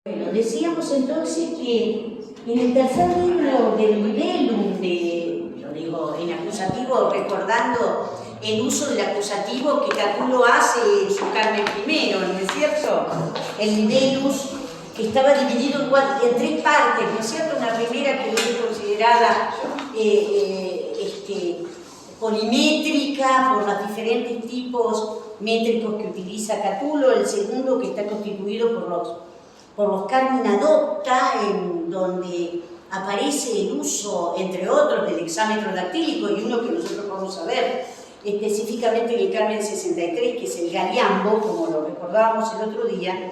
Bueno, decíamos entonces que en el tercer libro del Libellum, lo digo en acusativo, recordando el uso del acusativo que Catulo hace en su Carmen I, ¿no es cierto? El Libellus, que estaba dividido en tres partes, ¿no es cierto? Una primera que es considerada polimétrica por los diferentes tipos métricos que utiliza Catulo, el segundo que está constituido por los Carmen Adopta, en donde aparece el uso, entre otros, del hexámetro dactílico, y uno que nosotros vamos a ver específicamente en el Carmen 63, que es el Galiambo, como lo recordábamos el otro día.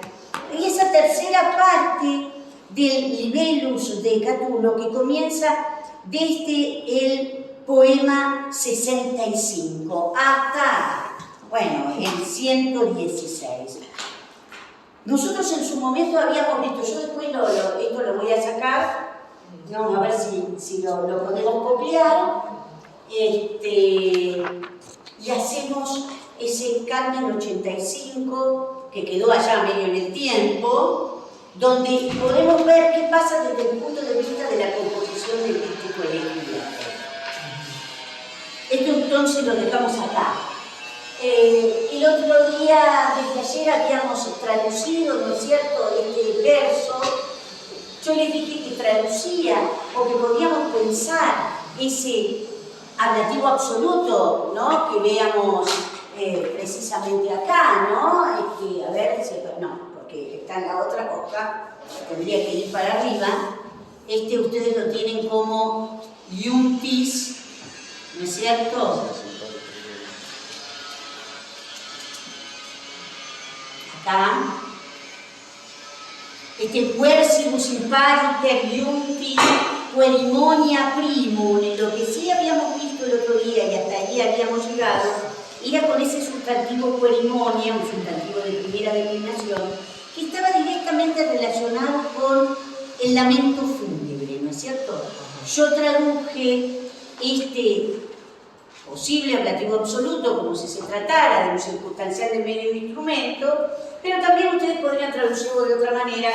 Y esa tercera parte del Libellus de Catulo, que comienza desde el poema 65 hasta, bueno, el 116. Nosotros en su momento habíamos visto, yo después esto lo voy a sacar, vamos a ver si lo podemos copiar, y hacemos ese Carmen 85, que quedó allá medio en el tiempo, donde podemos ver qué pasa desde el punto de vista de la composición del díptico elegido. Esto entonces lo dejamos acá. El otro día, desde ayer, habíamos traducido, ¿no es cierto?, este verso. Yo les dije que traducía, o que podíamos pensar ese ablativo absoluto, ¿no?, que veamos precisamente acá, ¿no? A ver si... No, porque está en la otra hoja, tendría que ir para arriba. Ustedes lo tienen como iuntis, ¿no es cierto? Acá. Versibus impariter iuntis querimonia primum, en lo que sí habíamos visto el otro día y hasta allí habíamos llegado, era con ese sustantivo querimonia, un sustantivo de primera declinación, que estaba directamente relacionado con el lamento fúnebre, ¿no es cierto? Yo traduje este posible ablativo absoluto como si se tratara de un circunstancial de medio de instrumento, pero también ustedes podrían traducirlo de otra manera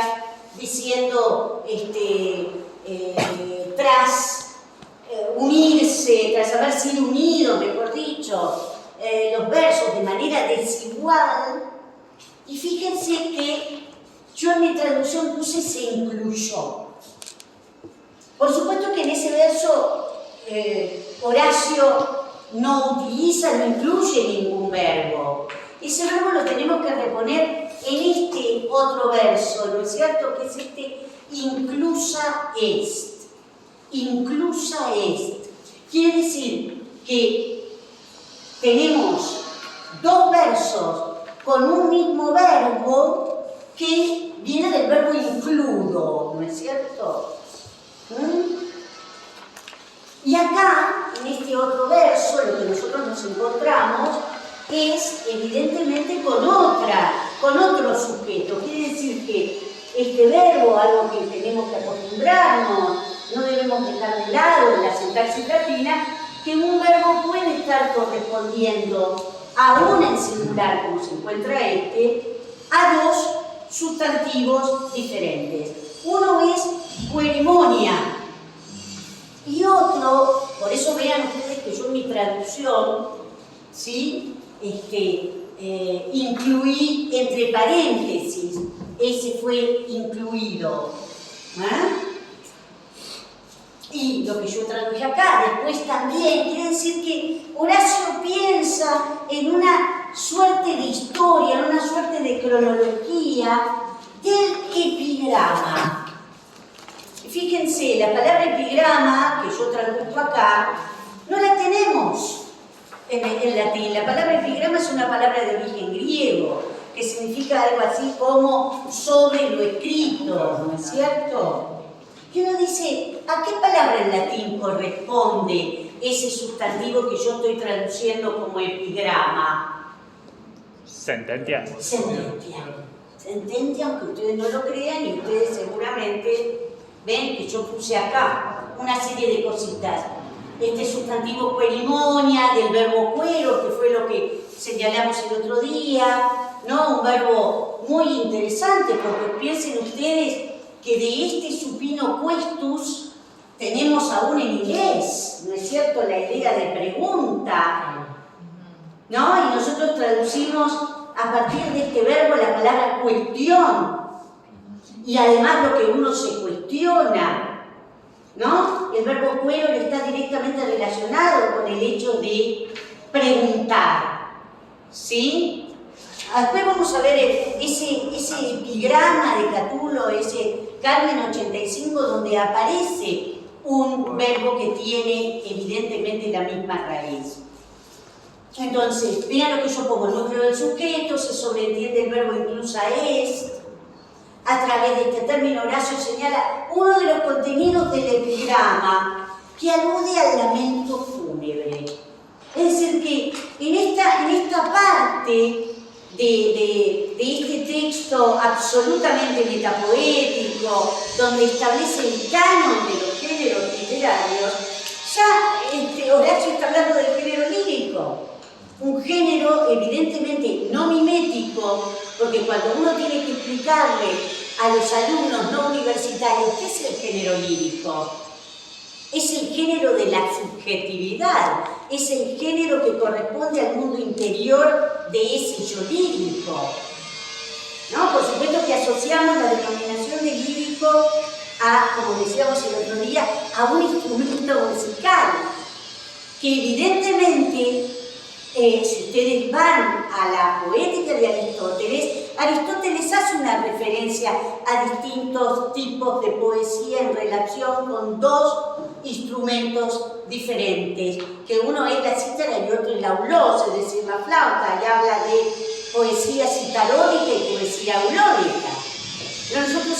diciendo tras unirse, tras haber sido unidos, mejor dicho, los versos de manera desigual. Y fíjense que yo en mi traducción puse se incluyó. Por supuesto que en ese verso Horacio no utiliza, no incluye ningún verbo. Ese verbo lo tenemos que reponer en este otro verso, ¿no es cierto? Que es inclusa est. Inclusa est. Quiere decir que tenemos dos versos con un mismo verbo que viene del verbo includo, ¿no es cierto? Y acá, en este otro verso, lo que nosotros nos encontramos es evidentemente con otro sujeto. Quiere decir que este verbo, algo que tenemos que acostumbrarnos, no debemos dejar de lado en la sintaxis latina, que un verbo puede estar correspondiendo, aún en singular como se encuentra a dos sustantivos diferentes. Uno es querimonia y otro, por eso vean ustedes que yo en mi traducción, ¿sí?, incluí entre paréntesis, ese fue incluido. Y lo que yo traduje acá, después también, quiere decir que Horacio piensa en una suerte de historia, en una suerte de cronología del epigrama. Fíjense, la palabra epigrama, que yo traduzco acá, no la tenemos en latín. La palabra epigrama es una palabra de origen griego, que significa algo así como sobre lo escrito, ¿no es cierto? Y uno dice, ¿a qué palabra en latín corresponde ese sustantivo que yo estoy traduciendo como epigrama? Sententia. Sententia. Sententia, aunque ustedes no lo crean, y ustedes seguramente ven que yo puse acá una serie de cositas. Este sustantivo querimonia, del verbo quero, que fue lo que señalamos el otro día, ¿no? Un verbo muy interesante, porque piensen ustedes que de este supino questus tenemos aún en inglés, ¿no es cierto? La idea de pregunta, ¿no? Y nosotros traducimos a partir de este verbo la palabra cuestión, y además lo que uno se cuestiona, ¿no? El verbo querer está directamente relacionado con el hecho de preguntar, ¿sí? Después vamos a ver ese epigrama de Catulo, ese Carmen 85, donde aparece un verbo que tiene evidentemente la misma raíz. Entonces, vean lo que yo pongo: el núcleo del sujeto, se sobreentiende el verbo inclusa es. A través de este término, Horacio señala uno de los contenidos del epigrama que alude al lamento fúnebre. Es decir, que en esta parte de este texto absolutamente metapoético, donde establece el canon de los géneros literarios, ya Horacio está hablando del género lírico. Un género evidentemente no mimético, porque cuando uno tiene que explicarle a los alumnos no universitarios qué es el género lírico, es el género de la subjetividad, es el género que corresponde al mundo interior de ese yo lírico, ¿no? Por supuesto que asociamos la denominación de lírico a, como decíamos el otro día, a un instrumento musical, que evidentemente, si ustedes van a la poética de Aristóteles, Aristóteles hace una referencia a distintos tipos de poesía en relación con dos instrumentos diferentes, que uno es la cítara y otro el aulos, es decir, la flauta, y habla de poesía citaródica y poesía aulódica. Pero nosotros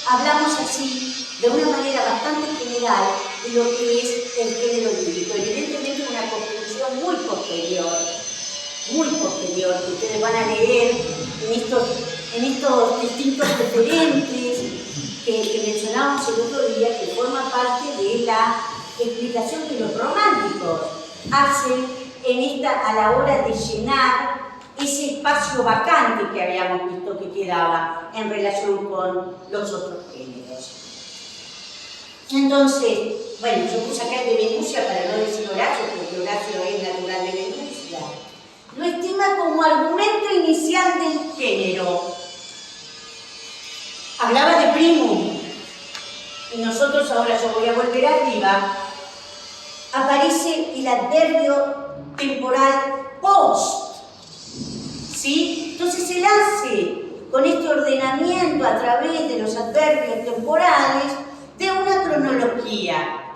hablamos así, de una manera bastante general, de lo que es el género lírico. Evidentemente una construcción muy posterior, que ustedes van a leer en estos distintos referentes que mencionábamos el otro día, que forma parte de la explicación que los románticos hacen a la hora de llenar ese espacio vacante que habíamos visto que quedaba en relación con los otros géneros. Entonces, bueno, yo puse acá el de Venusia para no decir Horacio, porque Horacio es natural de Venusia. Lo estima como argumento inicial del género. Hablaba de primum, y nosotros ahora, yo voy a volver arriba, aparece el adverbio temporal post, ¿sí? Entonces él hace con este ordenamiento a través de los adverbios temporales de una cronología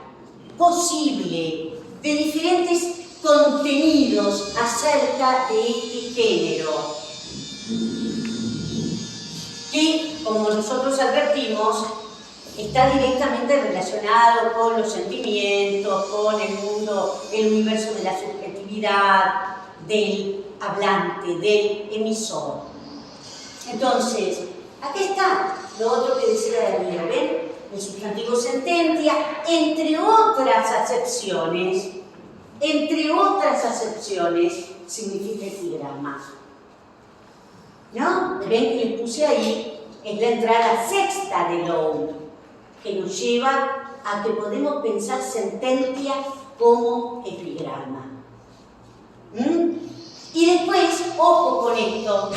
posible de diferentes contenidos acerca de este género, que, como nosotros advertimos, está directamente relacionado con los sentimientos, con el mundo, el universo de la subjetividad del hablante, del emisor. Entonces, aquí está lo otro que decía Daniel, ¿ven? El sustantivo sententia, entre otras acepciones, significa epigrama. ¿No? ¿Ven que les puse ahí? Es la entrada sexta de Lowe, que nos lleva a que podemos pensar sententia como epigrama. Y después, ojo con esto,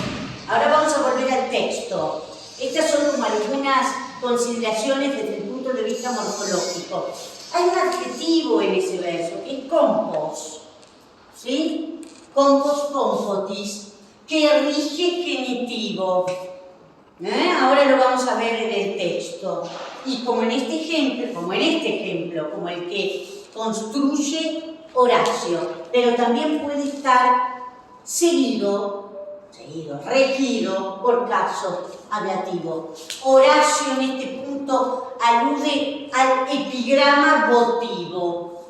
ahora vamos a volver al texto. Estas son como algunas consideraciones desde el punto de vista morfológico. Hay un adjetivo en ese verso, que es compos, ¿sí? Compos compotis, que rige genitivo. Ahora lo vamos a ver en el texto. Y como en este ejemplo, como el que construye Horacio, pero también puede estar regido por caso ablativo. Horacio en este punto alude al epigrama votivo,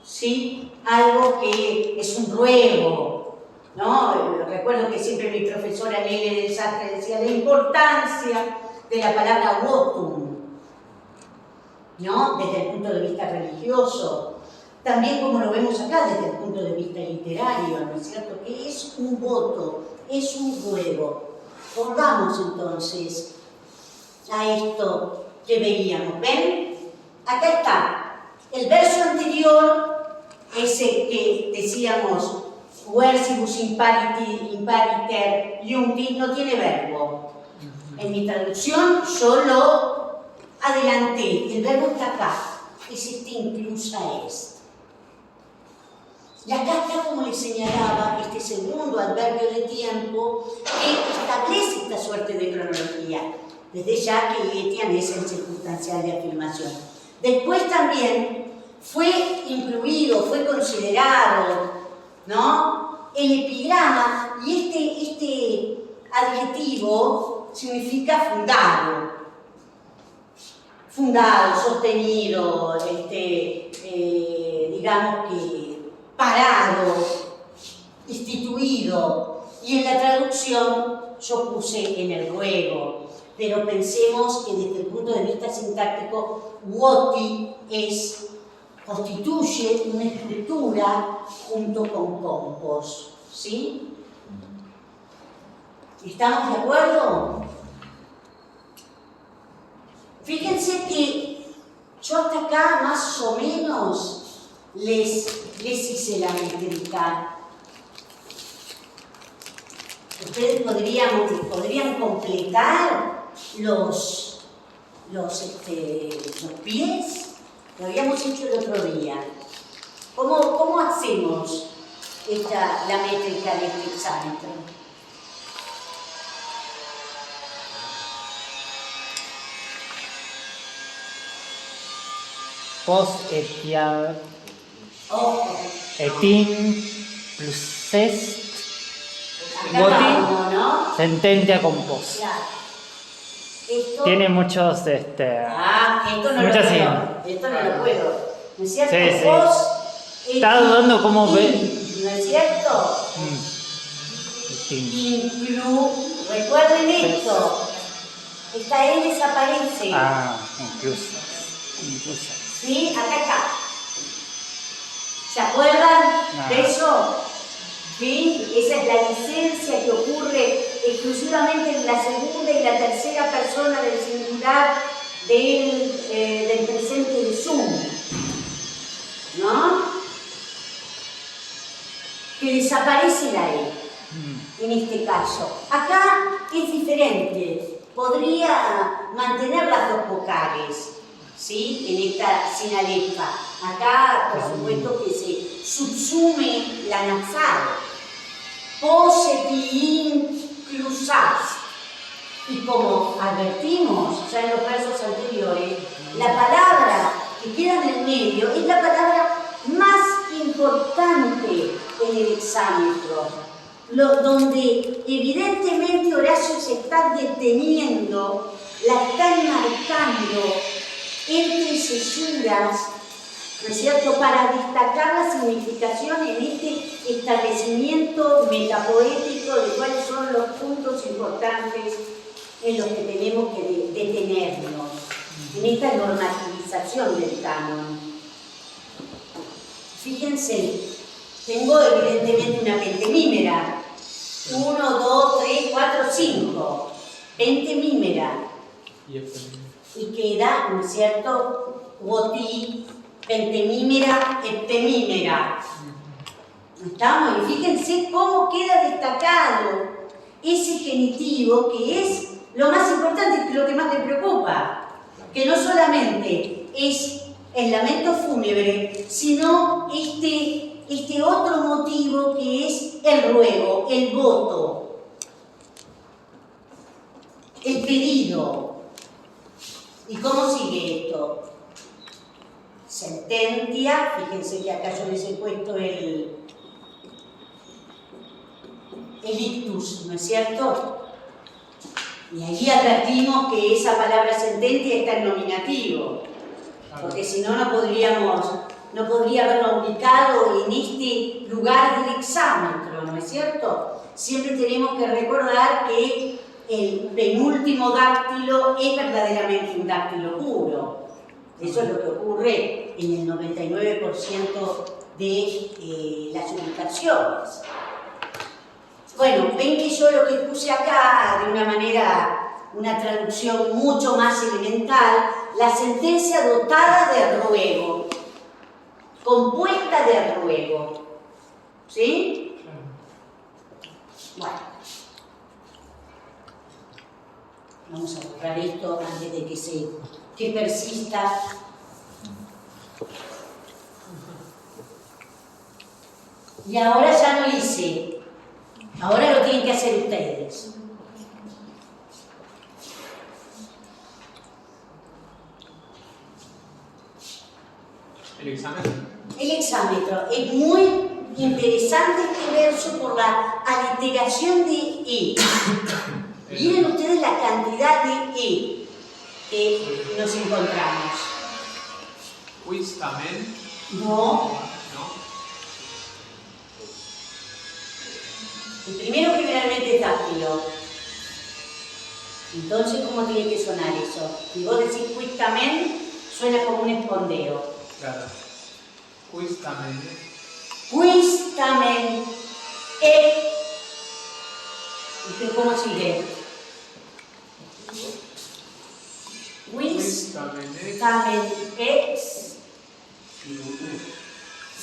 ¿sí? Algo que es un ruego, ¿no? Recuerdo que siempre mi profesora Lele del Sastre decía la importancia de la palabra votum, ¿no? Desde el punto de vista religioso. También como lo vemos acá desde el punto de vista literario, ¿no es cierto? Que es un voto, es un ruego. Volvamos entonces a esto que veíamos. ¿Ven? Acá está. El verso anterior, ese que decíamos, versibus impariter iuncti, no tiene verbo. En mi traducción yo lo adelanté. El verbo está acá. Es este inclusa est. Y acá está, como les señalaba, este segundo adverbio de tiempo que establece esta suerte de cronología. Desde ya que etiam es el circunstancial de afirmación. Después también fue incluido, fue considerado, ¿no?, el epigrama, y este adjetivo significa fundado. Fundado, sostenido, digamos que parado, instituido. Y en la traducción yo puse en el ruego. Pero pensemos que desde el punto de vista sintáctico, voti constituye una estructura junto con compos, ¿sí? ¿Estamos de acuerdo? Fíjense que yo hasta acá más o menos les hice la métrica. Ustedes podrían completar los pies. Lo habíamos hecho el otro día. ¿Cómo hacemos la métrica de este exámetro? Post etiam plus est voti sententia con post. Esto, tiene muchos esto no muchas esto no lo puedo. ¿No es cierto? Sí. Post Está dudando cómo ve. ¿No es cierto? Recuerden esto. Esta E desaparece. Incluso. ¿Sí? Acá está. ¿Se acuerdan de eso? ¿Sí? Esa es la licencia que ocurre exclusivamente en la segunda y la tercera persona del singular del presente de sum. ¿No? Que desaparece la E en este caso. Acá es diferente. Podría mantener las dos vocales, ¿sí?, en esta sinalefa. Acá, por supuesto, que se subsume la nasal. Poseti inclusas. Y como advertimos ya en los versos anteriores, la palabra que queda en el medio es la palabra más importante en el hexámetro, donde evidentemente Horacio se está deteniendo, la está enmarcando entre cesuras, ¿no es cierto?, para destacar la significación en este establecimiento metapoético de cuáles son los puntos importantes en los que tenemos que detenernos, en esta normativización del canon. Fíjense, tengo evidentemente una pentemímera. 1, 2, 3, 4, 5. Pentemímera. Y queda, ¿no es cierto?, voti, pentemímera, heptemímera. ¿Estamos? Y fíjense cómo queda destacado ese genitivo, que es lo más importante, que es lo que más le preocupa. Que no solamente es el lamento fúnebre, sino este otro motivo que es el ruego, el voto, el pedido. ¿Y cómo sigue esto? Sententia, fíjense que acá yo les he puesto el ictus, ¿no es cierto? Y ahí advertimos que esa palabra sententia está en nominativo, porque si no, no podría haberlo ubicado en este lugar del hexámetro, ¿no es cierto? Siempre tenemos que recordar que el penúltimo dáctilo es verdaderamente un dáctilo puro. Eso es lo que ocurre en el 99% de las ubicaciones. Bueno, ven que yo lo que puse acá, de una manera, una traducción mucho más elemental, la sentencia dotada de ruego, compuesta de ruego. ¿Sí? Bueno. Vamos a borrar esto antes de que persista. Y ahora ya no hice. Ahora lo tienen que hacer ustedes. ¿El examen? El exámetro. Es muy interesante este verso por la aliteración de E. Miren ustedes la cantidad de E que nos encontramos. Quiztamen. No. ¿No? El primero generalmente es dáctilo. Entonces, ¿cómo tiene que sonar eso? Si vos decís quiztamen, suena como un espondeo. Claro. Quiztamen. Quiztamen ¿cómo sigue? Quiztamen. ex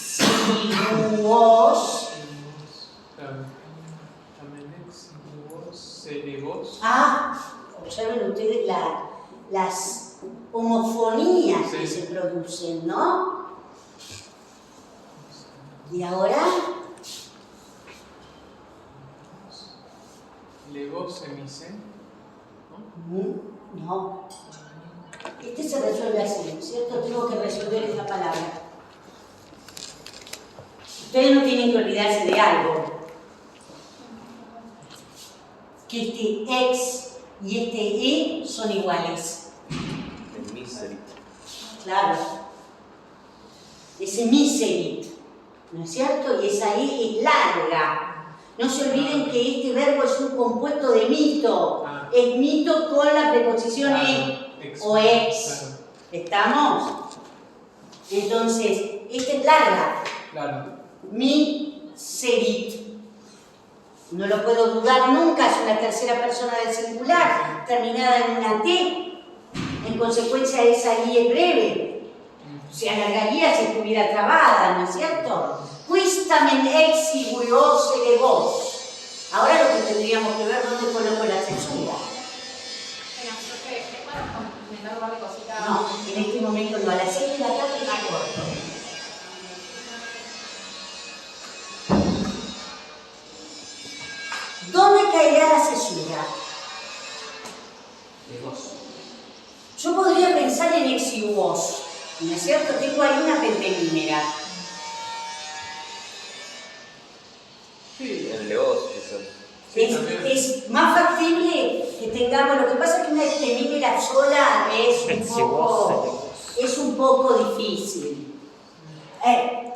sivuos. Observen ustedes las homofonías que se producen, ¿no? Y ahora, Legos semisen. no. Este se resuelve así, ¿cierto? Tengo que resolver esta palabra. Ustedes no tienen que olvidarse de algo. Que este ex y este e son iguales. El miserit. Claro. Ese miserit, ¿no es cierto? Y esa e es larga. No se olviden que este verbo es un compuesto de mito. Es mito con la preposición e o ex. Claro. ¿Estamos? Entonces, esta es larga. Claro. Miserit. No lo puedo dudar nunca, es una tercera persona del singular, terminada en una T. En consecuencia, esa I es breve. Se alargaría si estuviera trabada, ¿no es cierto? Quiztamen exiguios vos. Ahora lo que tendríamos que ver dónde coloco la censura. No, en este momento no, a las 6 de la tarde está corto. ¿Dónde caerá la cesura? Yo podría pensar en exiguos, ¿no es cierto? Tengo ahí una pentemímera. Sí. En legos, quizás. Es más factible que tengamos, lo que pasa es que una pentemímera sola es un poco difícil.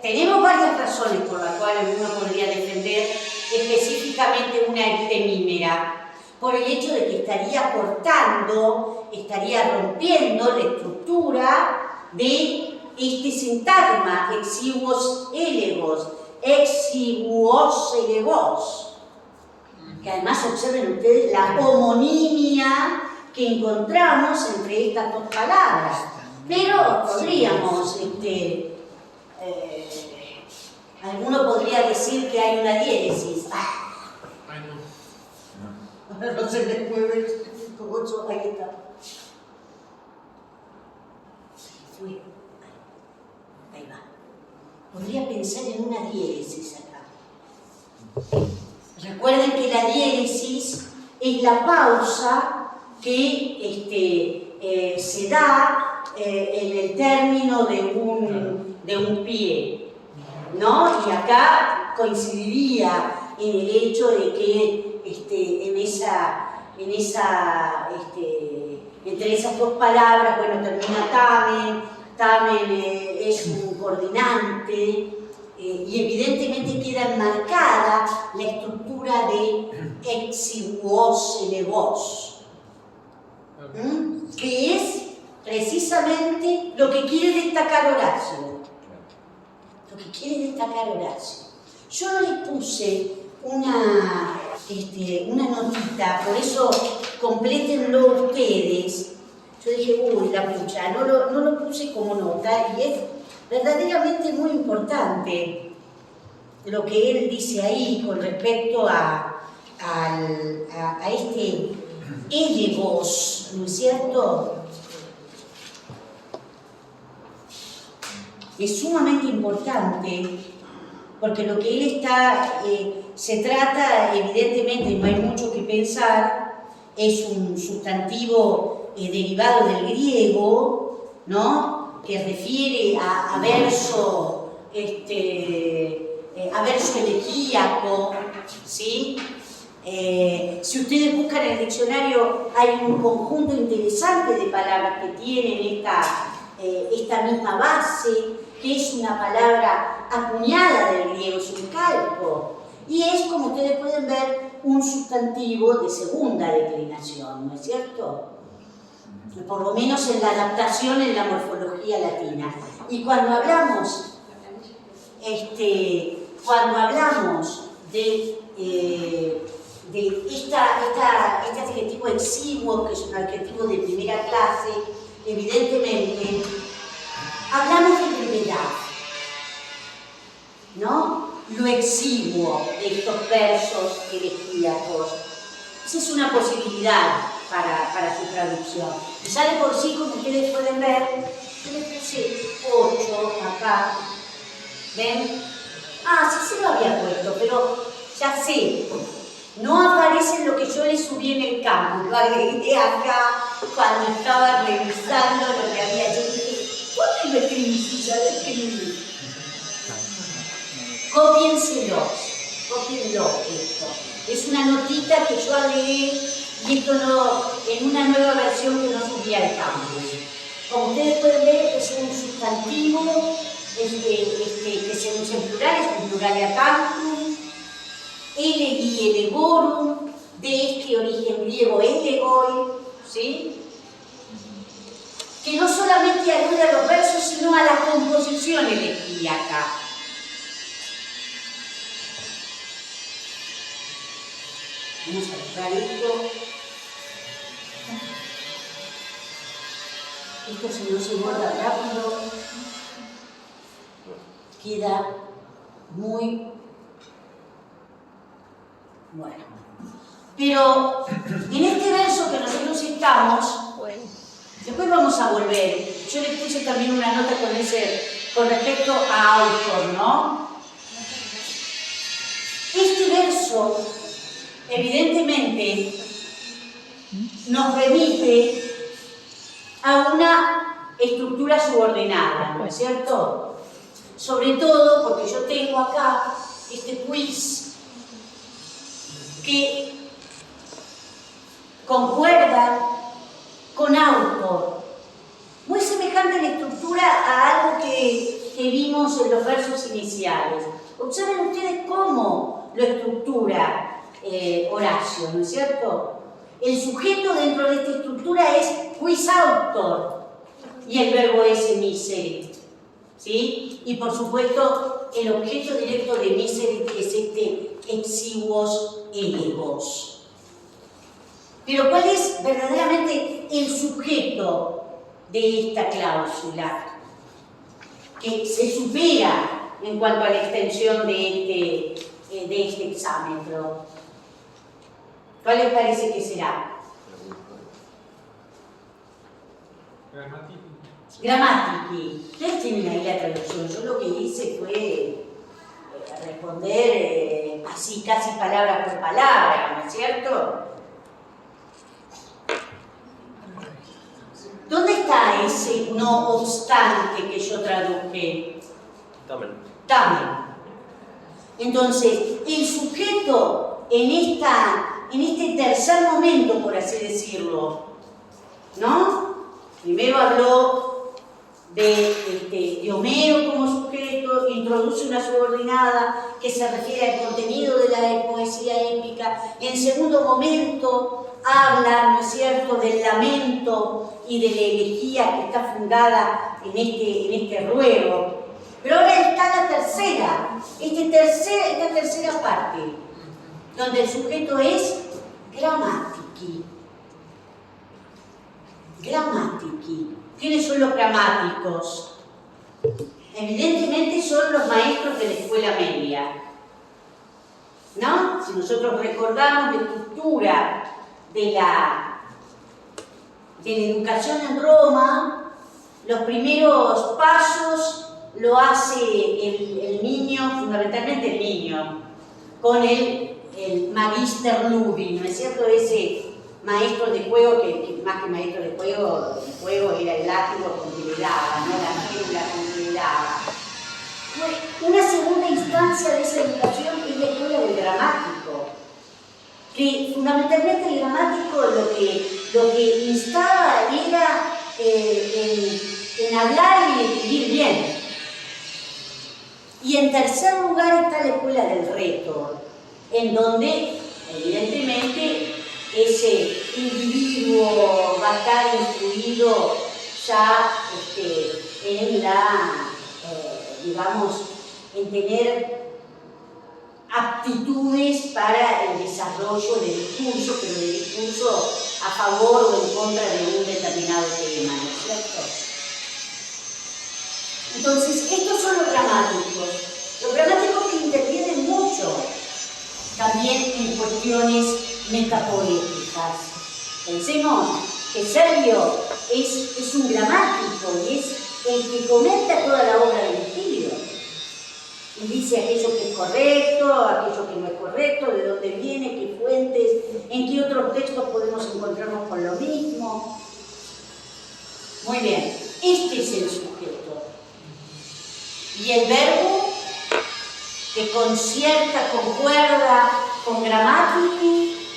Tenemos varias razones por las cuales uno podría defender específicamente una heptemímera, por el hecho de que estaría cortando, estaría rompiendo la estructura de este sintagma exiguos elegos, que además observen ustedes la homonimia que encontramos entre estas dos palabras, pero podríamos alguno podría decir que hay una diéresis. Ay, no. Ahora no se me mueve el cogocho. Ahí está. Fue. Ahí va. Podría pensar en una diéresis acá. Recuerden que la diéresis es la pausa que se da en el término de un pie. ¿No? Y acá coincidiría en el hecho de que entre esas dos palabras, bueno, termina tamen es un coordinante, y evidentemente queda enmarcada la estructura de exiguos elevos, que es precisamente lo que quiere destacar Horacio. Lo que quiere destacar Horacio. Yo no le puse una una notita, por eso complétenlo ustedes. Yo dije, uy, la pucha, no lo puse como nota y es verdaderamente muy importante lo que él dice ahí con respecto a este élevos, ¿no es cierto? Es sumamente importante porque lo que él está, se trata, evidentemente, no hay mucho que pensar, es un sustantivo derivado del griego, ¿no? Que refiere a verso, a verso elegíaco, ¿sí? Si ustedes buscan en el diccionario, hay un conjunto interesante de palabras que tienen esta misma base, que es una palabra acuñada del griego, es un calco, y es, como ustedes pueden ver, un sustantivo de segunda declinación, ¿no es cierto? Por lo menos en la adaptación en la morfología latina. Y cuando hablamos de este adjetivo exiguo, que es un adjetivo de primera clase, evidentemente hablamos de brevedad, ¿no? Lo exiguo de estos versos elegíacos. Esa es una posibilidad para su traducción. Y sale por sí, como ustedes pueden ver, yo les puse 8 acá. ¿Ven? Ah, sí se lo había puesto, pero ya sé. No aparece en lo que yo les subí en el campo. Lo agregué acá cuando estaba revisando lo que había hecho. ¿Por qué lo escribí sin saber escribir? Cópienselo esto. Es una notita que yo agregué y esto en una nueva versión que no subí al campus. Como ustedes pueden ver, es un sustantivo que se usa en plural, es un plural acantum, elegi, elegorum, de este origen griego elegoi, ¿sí? Que no solamente alude a los versos, sino a la composición elegíaca. Vamos a buscar esto. Esto, si no se borra rápido, queda muy bueno. Pero en este verso que nosotros estamos, después vamos a volver. Yo le puse también una nota con respecto a autor, ¿no? Este verso, evidentemente, nos remite a una estructura subordinada, ¿no es cierto? Sobre todo porque yo tengo acá este quiz que concuerda con autor, muy semejante en estructura a algo que vimos en los versos iniciales. Observen ustedes cómo lo estructura Horacio, ¿no es cierto? El sujeto dentro de esta estructura es quis autor y el verbo es miserit, ¿sí? Y por supuesto el objeto directo de miserit es este exiguos élevos. Pero ¿cuál es verdaderamente el sujeto de esta cláusula? Que se supera en cuanto a la extensión de este exámetro. ¿Cuál les parece que será? Grammatici. Ustedes tienen ahí la traducción. Yo lo que hice fue responder así casi palabra por palabra, ¿no es cierto? ¿Dónde está ese no obstante que yo traduje? Tamen. Entonces, el sujeto en este tercer momento, por así decirlo, ¿no? Primero habló de Homero como sujeto, introduce una subordinada que se refiere al contenido de la poesía épica. En segundo momento habla, ¿no es cierto?, del lamento y de la elegía que está fundada en este ruego. Pero ahora está la tercera, esta tercera parte, donde el sujeto es grammatici. Grammatici. ¿Quiénes son los gramáticos? Evidentemente son los maestros de la escuela media, ¿no? Si nosotros recordamos la estructura de la educación en Roma, los primeros pasos lo hace el niño, fundamentalmente el niño, con el magister ludi, ¿no es cierto? Ese maestro de juego, que más que maestro de juego, el juego era el látigo con que le daba, ¿no? La férula con que le daba. Una segunda instancia de esa educación es la escuela del gramático, que fundamentalmente el gramático lo que instaba era en hablar y en escribir bien. Y en tercer lugar está la escuela del retor, en donde evidentemente ese individuo va a estar instruido ya en la, digamos, en tener aptitudes para el desarrollo del discurso, pero del discurso a favor o en contra de un determinado tema, ¿no es cierto? Entonces, estos son los gramáticos que intervienen mucho también en cuestiones metapoéticas. Pensemos que Servio es un gramático y es el que comenta toda la obra de Virgilio. Y dice aquello que es correcto, aquello que no es correcto, de dónde viene, qué fuentes, en qué otros textos podemos encontrarnos con lo mismo. Muy bien, este es el sujeto. Y el verbo que concierta, concuerda con grammatici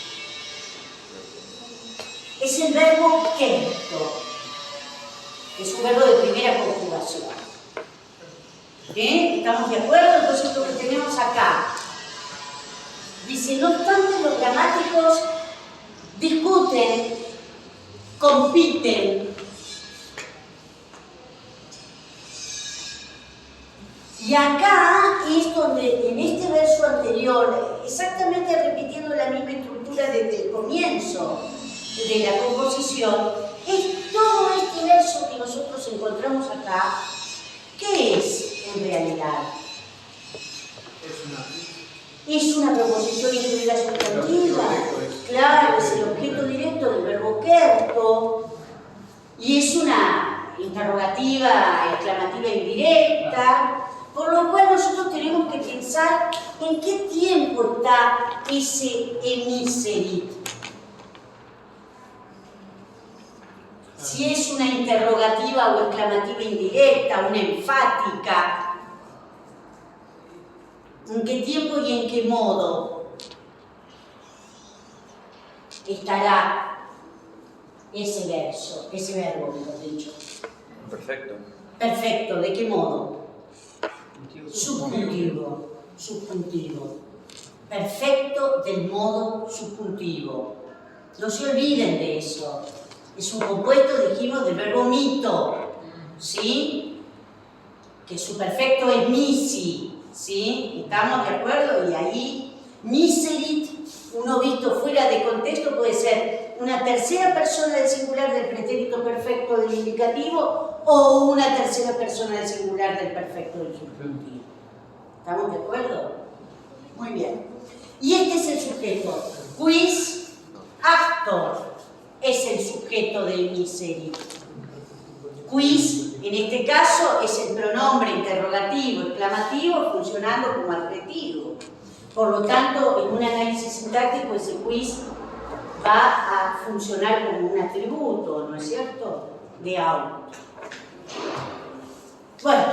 es el verbo querto, que es un verbo de primera conjugación. ¿Bien? ¿Estamos de acuerdo? Entonces lo que tenemos acá dice, no obstante los gramáticos discuten, compiten, y acá es donde, en este verso anterior, exactamente repitiendo la misma estructura desde el comienzo de la composición, es todo este verso que nosotros encontramos acá. ¿Qué es en realidad? Es una proposición incluida sustantiva. Claro, es el objeto directo del verbo querto, y es una interrogativa exclamativa indirecta. Por lo cual nosotros tenemos que pensar en qué tiempo está ese emiserit. Si es una interrogativa o exclamativa indirecta, una enfática. ¿En qué tiempo y en qué modo estará ese verso, ese verbo, mejor dicho? Perfecto. Perfecto, ¿de qué modo? Subjuntivo. Perfecto del modo subjuntivo. No se olviden de eso. Es un compuesto, dijimos, del verbo mito, ¿sí? Que su perfecto es misi, ¿sí? ¿Estamos de acuerdo? Y ahí, miserit, uno visto fuera de contexto, puede ser una tercera persona del singular del pretérito perfecto del indicativo o una tercera persona del singular del perfecto del subjuntivo. ¿Estamos de acuerdo? Muy bien. Y este es el sujeto. Quis actor es el sujeto del miserit. Quis, en este caso, es el pronombre interrogativo, exclamativo, funcionando como adjetivo. Por lo tanto, en un análisis sintáctico, ese quis va a funcionar como un atributo, ¿no es cierto?, de auto. Bueno,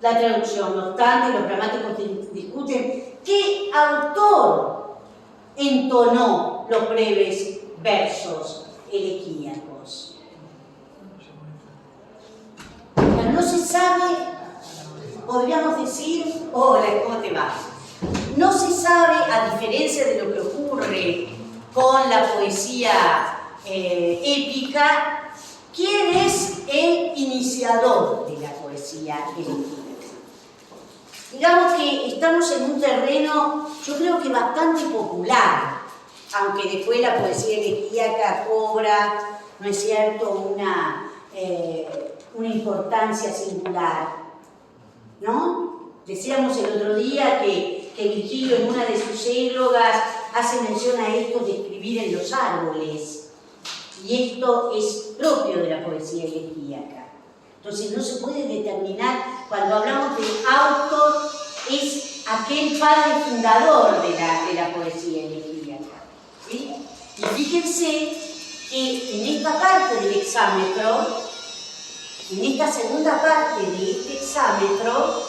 la traducción, no obstante, los gramáticos discuten qué autor entonó los breves versos elegíacos. Pero no se sabe, podríamos decir, hola, ¿cómo te va? No se sabe, a diferencia de lo que ocurre con la poesía épica, quién es el iniciador de la poesía elegíaca. digamos que estamos en un terreno, yo creo que bastante popular, aunque después la poesía elegíaca cobra, ¿no es cierto?, una importancia singular, ¿no? Decíamos el otro día que Virgilio en una de sus églogas hace mención a esto de escribir en los árboles, y esto es propio de la poesía elegíaca. Entonces no se puede determinar, cuando hablamos de autor, es aquel padre fundador de la poesía elegíaca, ¿sí? Y fíjense que en esta parte del hexámetro, en esta segunda parte de este hexámetro,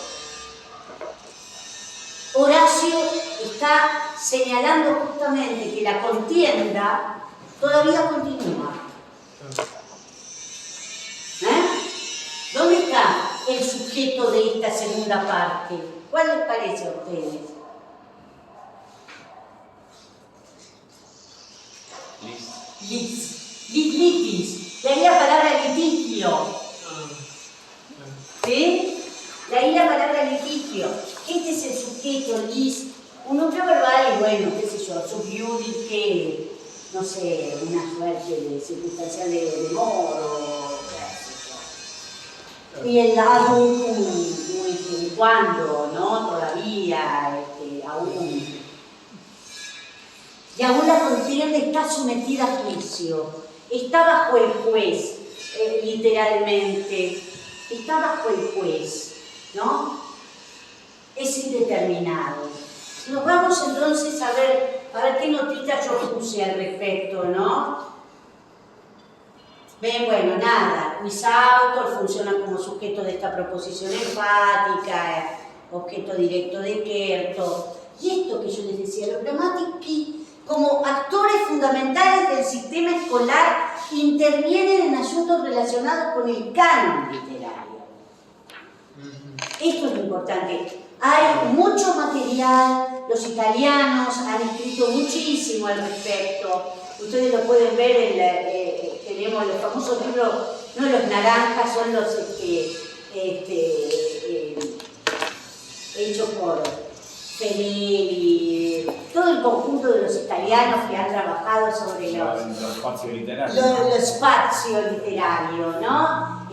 Horacio está señalando justamente que la contienda todavía continúa. ¿Dónde está el sujeto de esta segunda parte? ¿Cuál les parece a ustedes? Litis. De ahí la palabra litigio. ¿Sí? De ahí la palabra litigio. Este es el sujeto, lis, un núcleo verbal y bueno, qué sé yo, subiudice, no sé, una suerte de circunstancial de moro, qué sé yo. Y el adum, muy cuando, ¿no? Todavía, aún. Y aún la contienda está sometida a juicio, está bajo el juez, literalmente, está bajo el juez, ¿no? Es indeterminado. Nos vamos entonces a ver qué notita yo puse al respecto, ¿no? Ven, bueno, nada, quis autor funciona como sujeto de esta proposición enfática, objeto directo de Querto. Y esto que yo les decía, los grammatici, como actores fundamentales del sistema escolar, intervienen en asuntos relacionados con el canon literario. Esto es lo importante. Hay mucho material, los italianos han escrito muchísimo al respecto. Ustedes lo pueden ver, tenemos los famosos libros, no los naranjas, son los hechos por Fedeli, todo el conjunto de los italianos que han trabajado sobre los spazio literario. Lo spazio literario, ¿no?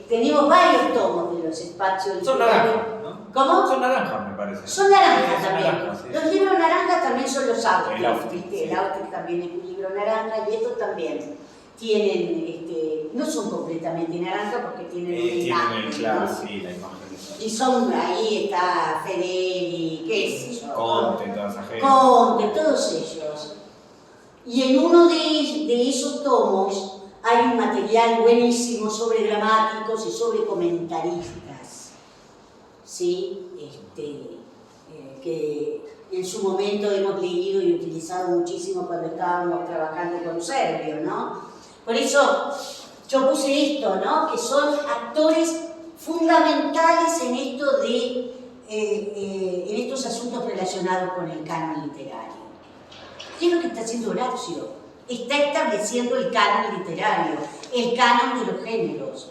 Tenemos varios tomos de los espacios Son literarios. naranjas, ¿no? ¿Cómo? Son naranjas, me parece. Son naranjas Son también. naranjas, sí. Los libros naranjas también son los autos. El Autic, ¿viste? sí. El Autic también es un libro naranja y estos también tienen, no son completamente naranjas porque tienen un Tienen imagen, el claro, ¿no? sí, la imagen. Y son, ahí está Fedeli, qué sé yo. Conte, toda esa gente. Conte, todos ellos. Y en uno de esos tomos hay un material buenísimo sobre gramáticos y sobre comentaristas, ¿sí? Que en su momento hemos leído y utilizado muchísimo cuando estábamos trabajando con Servio, ¿no? Por eso yo puse esto, ¿no? Que son actores fundamentales en esto en estos asuntos relacionados con el canon literario. ¿Qué es lo que está haciendo Horacio? Está estableciendo el canon literario, el canon de los géneros.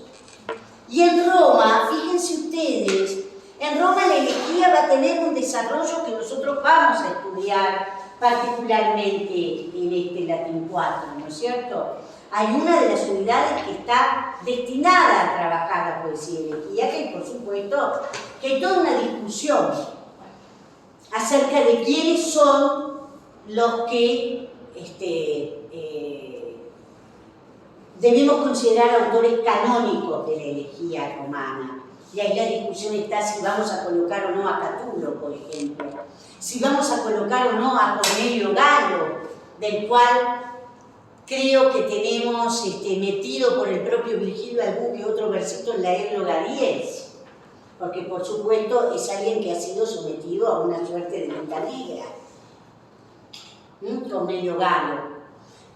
Y en Roma, fíjense ustedes, en Roma la elegía va a tener un desarrollo que nosotros vamos a estudiar particularmente en este Latín 4, ¿no es cierto? Hay una de las unidades que está destinada a trabajar la poesía elegíaca y por supuesto que hay toda una discusión acerca de quiénes son los que debemos considerar autores canónicos de la elegía romana. Y ahí la discusión está si vamos a colocar o no a Catulo, por ejemplo, si vamos a colocar o no a Cornelio Galo, del cual creo que tenemos metido por el propio Virgilio algún que otro versito en la égloga 10, porque por supuesto es alguien que ha sido sometido a una suerte de venta negra. Cornelio Galo.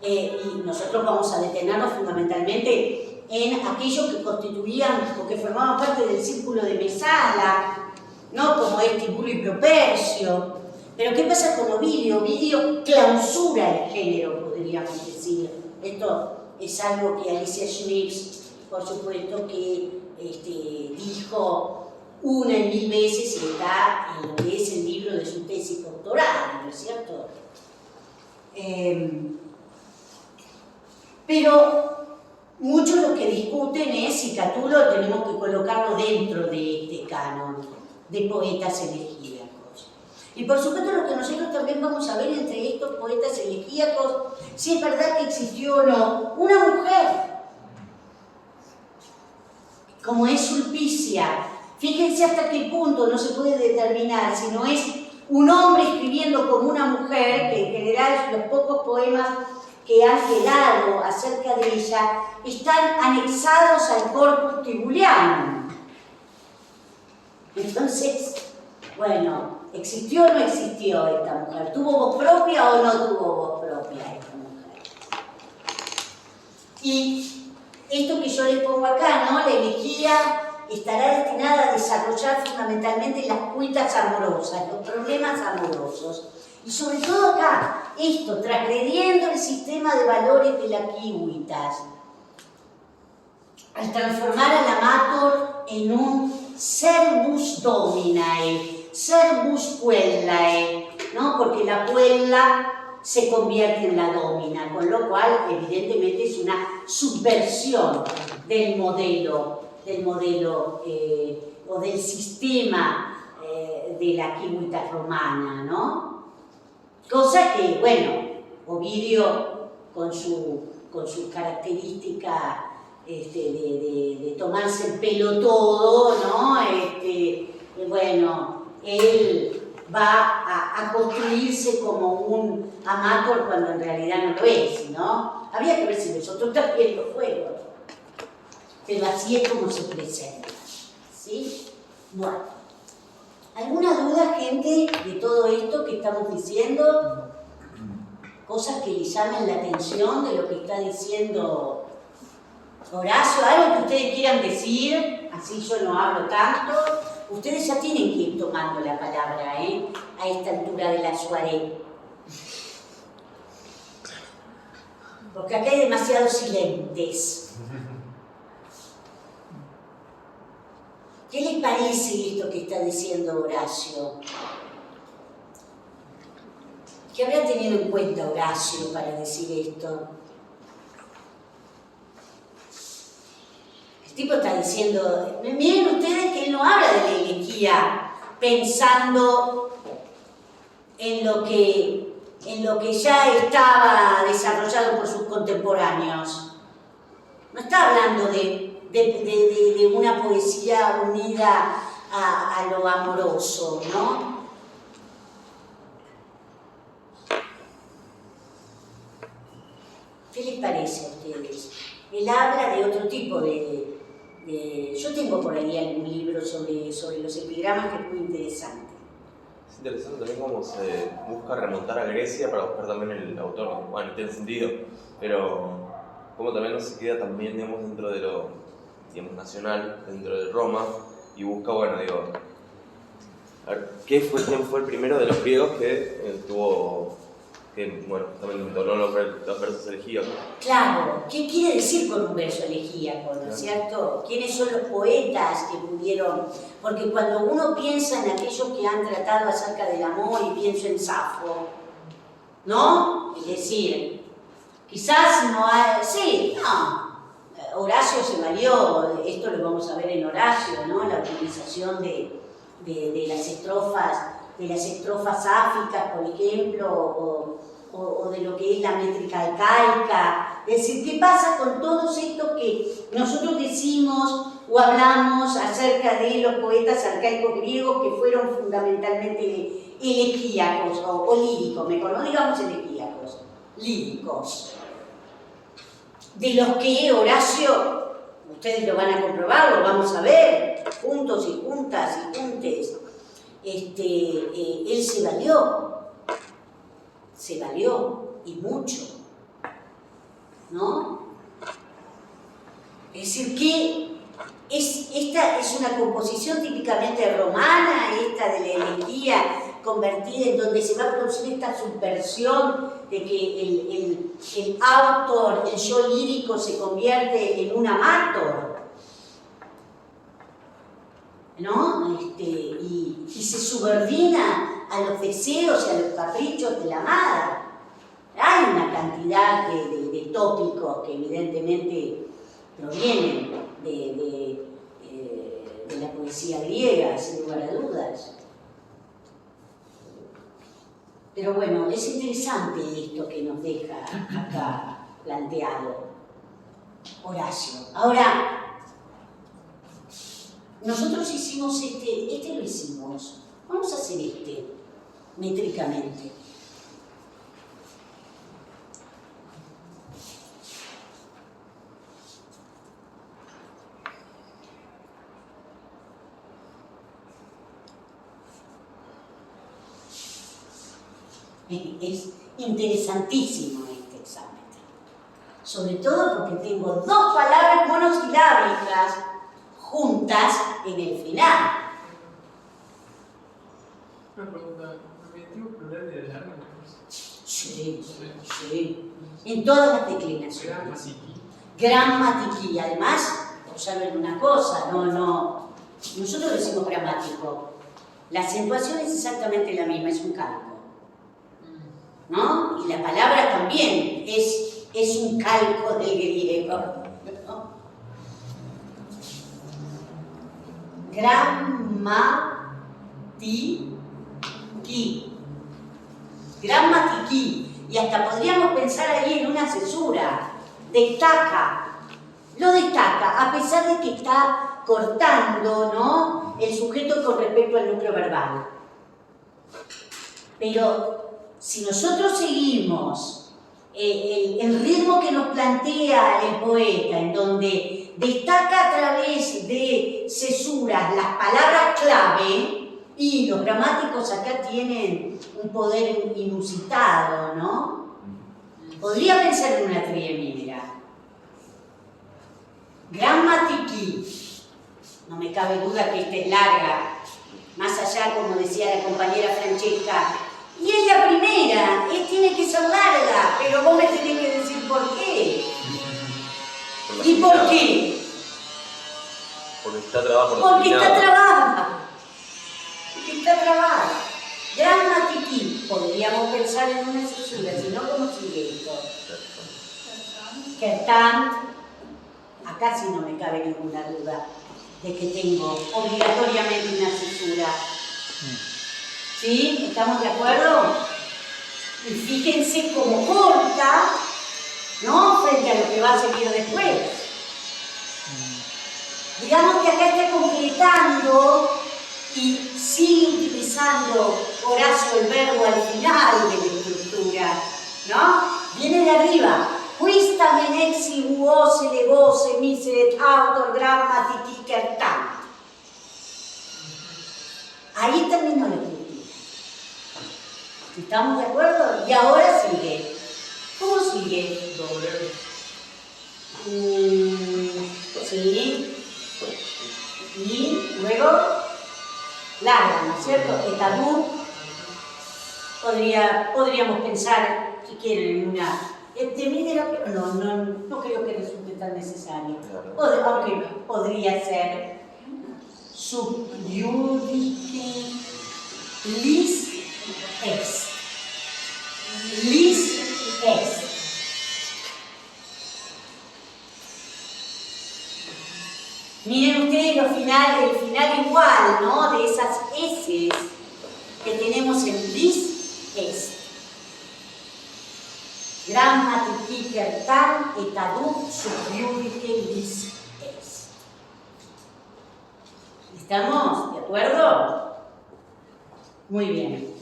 Y nosotros vamos a detenernos fundamentalmente en aquellos que constituían o que formaban parte del círculo de Mesala, ¿no? Como Tiburio y Propercio. Pero ¿qué pasa con Ovidio? Ovidio clausura el género, podríamos decir. Esto es algo que Alicia Schmitz, por supuesto, que dijo una y mil veces y está en lo que es el libro de su tesis doctoral, ¿no es cierto? Pero muchos lo que discuten es si Catulo tenemos que colocarlo dentro de este canon de poetas elegíacos. Y por supuesto lo que nosotros también vamos a ver entre estos poetas elegíacos, si es verdad que existió o no una mujer, como es Sulpicia. Fíjense hasta qué punto no se puede determinar si no es un hombre escribiendo como una mujer, que en general los pocos poemas que han quedado acerca de ella están anexados al corpus tibuliano. Entonces, bueno, ¿existió o no existió esta mujer? ¿Tuvo voz propia o no tuvo voz propia esta mujer? Y esto que yo les pongo acá, ¿no? La elegía estará destinada a desarrollar fundamentalmente las cuitas amorosas, los problemas amorosos. Y sobre todo acá, esto, transgrediendo el sistema de valores de la Civitas, al transformar al amator en un servus dominae, servus puellae, ¿no? Porque la puella se convierte en la domina, con lo cual evidentemente es una subversión del modelo o del sistema de la Civitas romana, ¿no? Cosa que, bueno, Ovidio con su característica de tomarse el pelo todo, ¿no? Bueno, él va a construirse como un amator cuando en realidad no lo es, ¿no? Habría que ver si nosotros también lo fuimos, pero así es como se presenta, ¿sí? Bueno, ¿alguna duda, gente, de todo esto que estamos diciendo? Cosas que les llamen la atención de lo que está diciendo Horacio, algo que ustedes quieran decir, así yo no hablo tanto. Ustedes ya tienen que ir tomando la palabra, a esta altura de la soirée. Porque acá hay demasiados silentes. ¿Qué les parece esto que está diciendo Horacio? ¿Qué habrá tenido en cuenta Horacio para decir esto? El tipo está diciendo, miren ustedes que él no habla de la elegía pensando en lo que ya estaba desarrollado por sus contemporáneos. No está hablando de una poesía unida a lo amoroso, ¿no? ¿Qué les parece a ustedes? Él habla de otro tipo de... Yo tengo por ahí algún libro sobre los epigramas que es muy interesante. Es interesante también cómo se busca remontar a Grecia para buscar también el autor, bueno, tiene sentido, pero cómo también no se queda también, digamos, dentro de lo, digamos, nacional, dentro de Roma, y busca, bueno, digo, a ver, quién fue el primero de los griegos que bueno, también entonó los versos elegíacos. Claro, ¿qué quiere decir con un verso elegíaco, no es cierto? ¿Quiénes son los poetas que pudieron? Porque cuando uno piensa en aquellos que han tratado acerca del amor, y pienso en Safo, ¿no? Es decir, quizás no hay... Sí, no. Horacio se valió, esto lo vamos a ver en Horacio, ¿no? La utilización de las estrofas sáficas, por ejemplo, o de lo que es la métrica arcaica. Es decir, ¿qué pasa con todos estos que nosotros decimos o hablamos acerca de los poetas arcaicos griegos que fueron fundamentalmente elegíacos o líricos, mejor no digamos elegíacos, líricos? De los que Horacio, ustedes lo van a comprobar, lo vamos a ver, juntos y juntas y juntes, él se valió y mucho, ¿no? Es decir, que esta es una composición típicamente romana, esta de la elegía convertida, en donde se va a producir esta subversión de que el autor, el yo lírico, se convierte en un amator. ¿no? Y se subordina a los deseos y a los caprichos de la amada. Hay una cantidad de tópicos que evidentemente provienen de la poesía griega, sin lugar a dudas. Pero bueno, es interesante esto que nos deja acá planteado Horacio. Ahora, nosotros hicimos este lo hicimos. Vamos a hacer métricamente. Es interesantísimo este examen, sobre todo porque tengo dos palabras monosilábicas juntas en el final. Una pregunta, ¿permitió plural de larga? Sí, sí, en todas las declinaciones. Gramatiquí, además, observen una cosa, nosotros decimos gramático, la acentuación es exactamente la misma, es un calco. ¿No? Y la palabra también es un calco del griego, ¿no? Gramatiquí. Y hasta podríamos pensar ahí en una cesura. Destaca. Lo destaca, a pesar de que está cortando, ¿no?, el sujeto con respecto al núcleo verbal. Pero si nosotros seguimos el ritmo que nos plantea el poeta, en donde destaca a través de cesuras las palabras clave, y los gramáticos acá tienen un poder inusitado, ¿no? Podría pensar en una triemínera. Gramatiquí. No me cabe duda que esta es larga, más allá, como decía la compañera Francesca, y es la primera, tiene que ser larga, pero vos me tenés que decir por qué. ¿Y por qué? Porque está trabada por Porque está trabada. Porque está trabada. Gramatiquí. Podríamos pensar en una cesura, si no, ¿cómo sigue esto? Kertant. Acá sí no me cabe ninguna duda de que tengo obligatoriamente una cesura. ¿Sí? ¿Estamos de acuerdo? Y fíjense cómo corta, ¿no?, frente a lo que va a seguir después. Digamos que acá está concretando y sigue utilizando Horacio el verbo al final de la estructura, ¿no? Viene de arriba. Quista menexi vuose legose miseret autor grammatici kertant. Ahí terminó la estructura. ¿Estamos de acuerdo? Y ahora sigue. ¿Cómo sigue? Doble. Sí. Y luego larga, ¿no es cierto? Etadú. Podríamos pensar, si quieren, en una heptemídera, pero no creo que resulte tan necesario. Aunque podría ser sub iudice lis est. Lis est. Miren ustedes el final igual, ¿no?, de esas S que tenemos en lis est. Grammatici kertant et adhuc sub iudice lis est. ¿Estamos de acuerdo? Muy bien.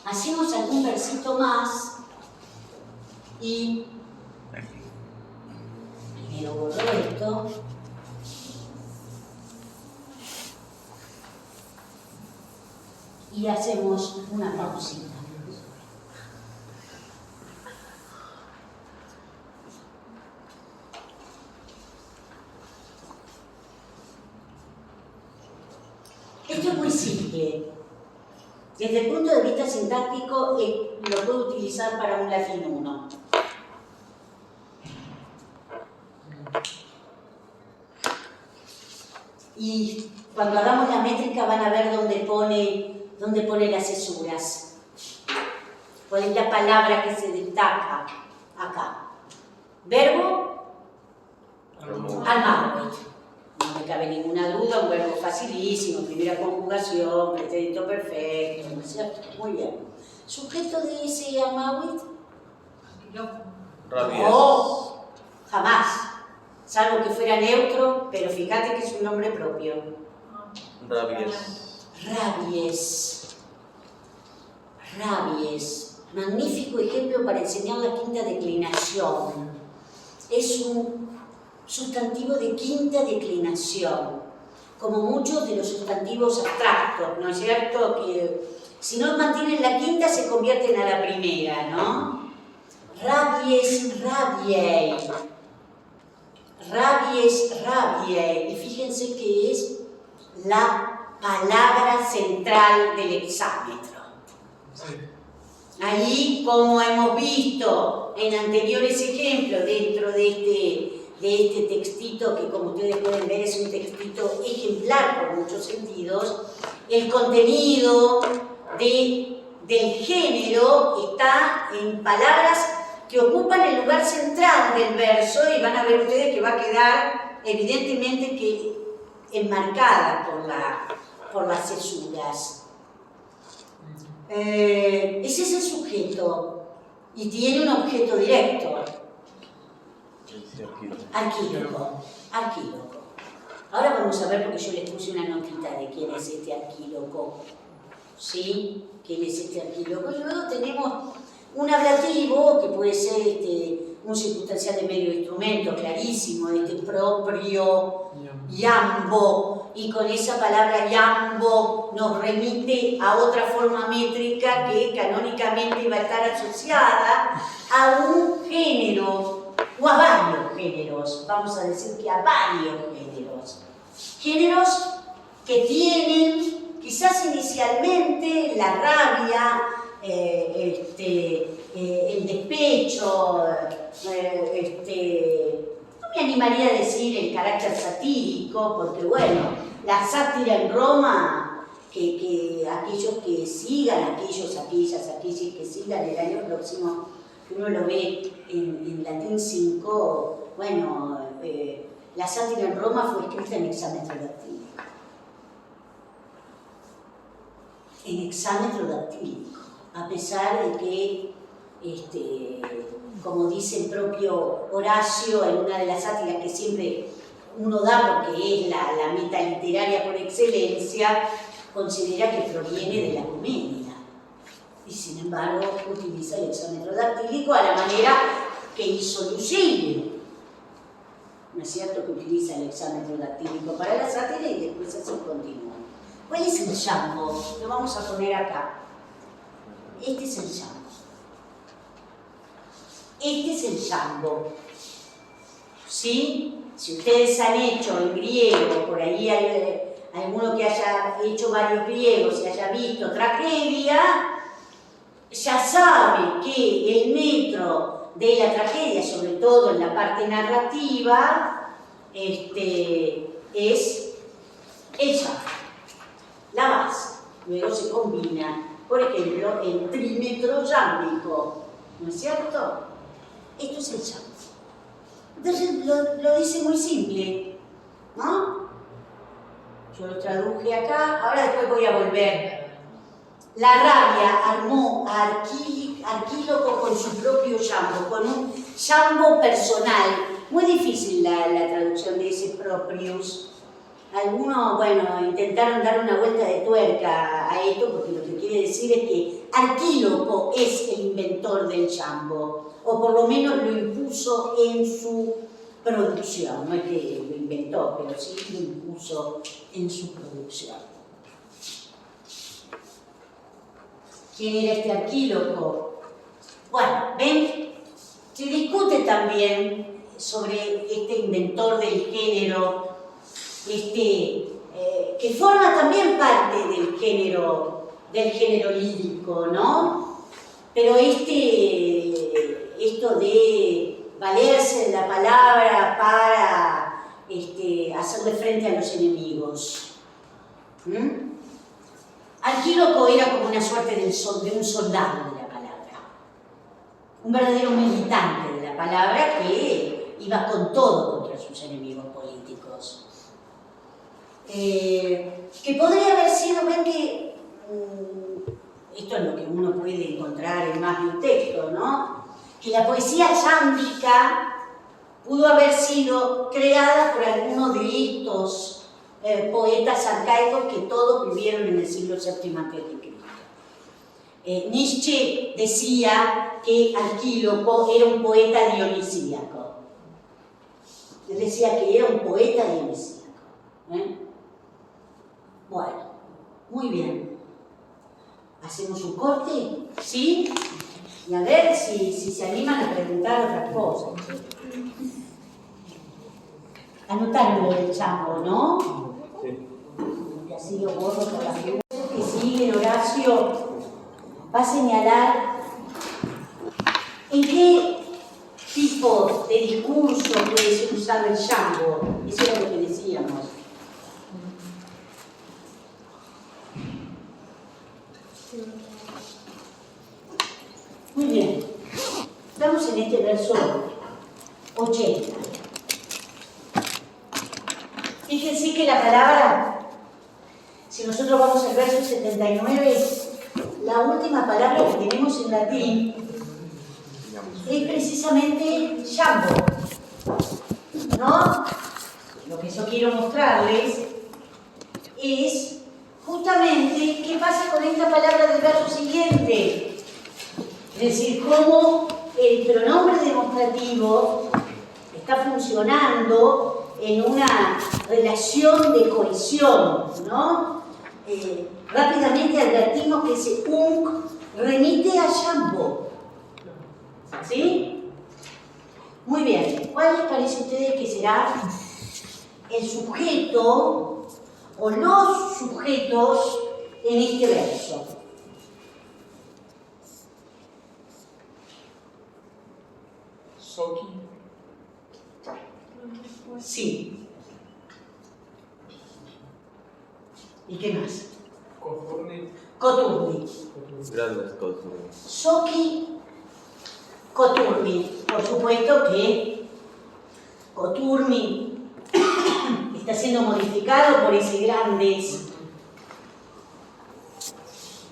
Hacemos algún versito más y primero borro esto. Y hacemos una pausita. Esto es muy simple. Desde el punto de vista sintáctico, lo puedo utilizar para un latín 1. Y cuando hagamos la métrica van a ver dónde pone las cesuras. ¿Cuál es la palabra que se destaca acá? Verbo Almagüit. No me cabe ninguna duda, un verbo facilísimo, primera conjugación, pretérito perfecto, ¿no es cierto? Muy bien. ¿Sujeto de ese Almagüit? Rabies. No, jamás. Salvo que fuera neutro, pero fíjate que es un nombre propio. Rabies. Rabies. Magnífico ejemplo para enseñar la quinta declinación. Es un sustantivo de quinta declinación, como muchos de los sustantivos abstractos, ¿no es cierto? Que si no mantienen la quinta se convierten a la primera, ¿no? Rabies, rabiei. Rabies, rabiei. Y fíjense que es la palabra central del hexámetro. Sí. Ahí, como hemos visto en anteriores ejemplos, dentro de este textito, que como ustedes pueden ver es un textito ejemplar por muchos sentidos, el contenido del género está en palabras que ocupan el lugar central del verso, y van a ver ustedes que va a quedar evidentemente que enmarcada por las cesuras. Ese es el sujeto y tiene un objeto directo. Arquíloco. Ahora vamos a ver, porque yo les puse una notita de quién es este arquíloco. ¿Sí? ¿Quién es este arquíloco? Y luego tenemos un ablativo que puede ser un circunstancial de medio instrumento, clarísimo, proprio, iambo. Y con esa palabra iambo nos remite a otra forma métrica que canónicamente va a estar asociada a un género o a varios géneros. Vamos a decir que a varios géneros. Géneros que tienen quizás inicialmente la rabia, el despecho, no me animaría a decir el carácter satírico, porque bueno, la sátira en Roma, que aquellos que sigan, aquellas que sigan el año próximo, que uno lo ve en latín 5, bueno, la sátira en Roma fue escrita en hexámetro dactílico. En hexámetro dactílico, a pesar de que, como dice el propio Horacio en una de las sátiras que siempre uno da porque es la meta literaria por excelencia, considera que proviene de la comedia. Y sin embargo utiliza el hexámetro dactílico a la manera que hizo Lucilio. ¿No es cierto? Que utiliza el hexámetro dactílico para la sátira y después así continúa. ¿Cuál es el jambo? Lo vamos a poner acá. Este es el jambo. Este es el jambo. ¿Sí? Si ustedes han hecho en griego, por ahí hay alguno que haya hecho varios griegos y haya visto tragedia, ya sabe que el metro de la tragedia, sobre todo en la parte narrativa, es el jambo, la base. Luego se combina, por ejemplo, el trímetro yámbico, ¿no es cierto? Esto es el jambo. Entonces lo dice muy simple, ¿no? Yo lo traduje acá, ahora después voy a volver. La rabia armó a Arquíloco con su propio jambo, con un jambo personal. Muy difícil la traducción de ese proprius. Algunos, bueno, intentaron dar una vuelta de tuerca a esto, porque lo que quiere decir es que Arquíloco es el inventor del jambo, o por lo menos lo impuso en su producción. No es que lo inventó, pero sí lo impuso en su producción. ¿Quién era este Arquíloco? Bueno, ven, se discute también sobre este inventor del género, que forma también parte del género lírico, ¿no? Pero esto de valerse de la palabra hacerle frente a los enemigos. Antíloco era como una suerte de un soldado de la palabra, un verdadero militante de la palabra que iba con todo contra sus enemigos políticos. Que podría haber sido, ven que esto es lo que uno puede encontrar en más de un texto, ¿no? Que la poesía yámbica pudo haber sido creada por alguno de estos poetas arcaicos que todos vivieron en el siglo VII a.C. Nietzsche decía que Antíloco era un poeta dionisíaco. Él decía que era un poeta dionisíaco. Bueno, muy bien. ¿Hacemos un corte? ¿Sí? Y a ver si se animan a preguntar otras cosas. Anotaron lo del chambo, ¿no? Sí. Y así lo borro por las dudas que sigue Horacio. Va a señalar en qué tipo de discurso puede ser usado el chambo. Eso es lo que decíamos. Muy bien. Estamos en este verso 80. Fíjense que la palabra, si nosotros vamos al verso 79, la última palabra que tenemos en latín es precisamente chambo, ¿no? Lo que yo quiero mostrarles es justamente qué pasa con esta palabra del verso siguiente. Es decir, cómo el pronombre demostrativo está funcionando en una relación de cohesión, ¿no? Rápidamente advertimos que ese unk remite a chambo. ¿Sí? Muy bien. ¿Cuál les parece a ustedes que será el sujeto o los sujetos en este verso? Soki. Sí. ¿Y qué más? Coturni. Coturni. Grandes cosas. Soki Coturni. Por supuesto que Coturni está siendo modificado por ese grandes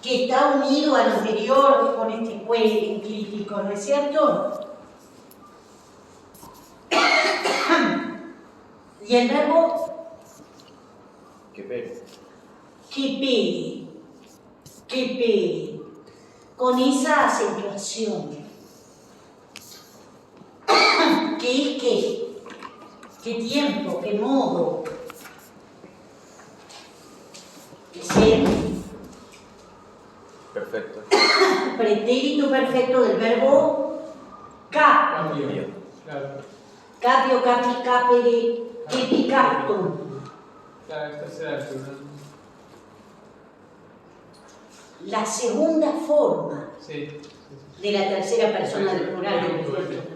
que está unido al anterior con este puente enclítico, ¿no es cierto? Y el verbo Qué pena. que pegue, con esa acentuación. ¿Qué es qué? ¿Qué tiempo? ¿Qué modo? Es el Perfecto. pretérito perfecto del verbo cap. Cambio. Claro. Capio, capi, capere, capicaptum. Claro, esta será el pronombre. La segunda forma Sí. de la tercera persona del plural del pretérito perfecto.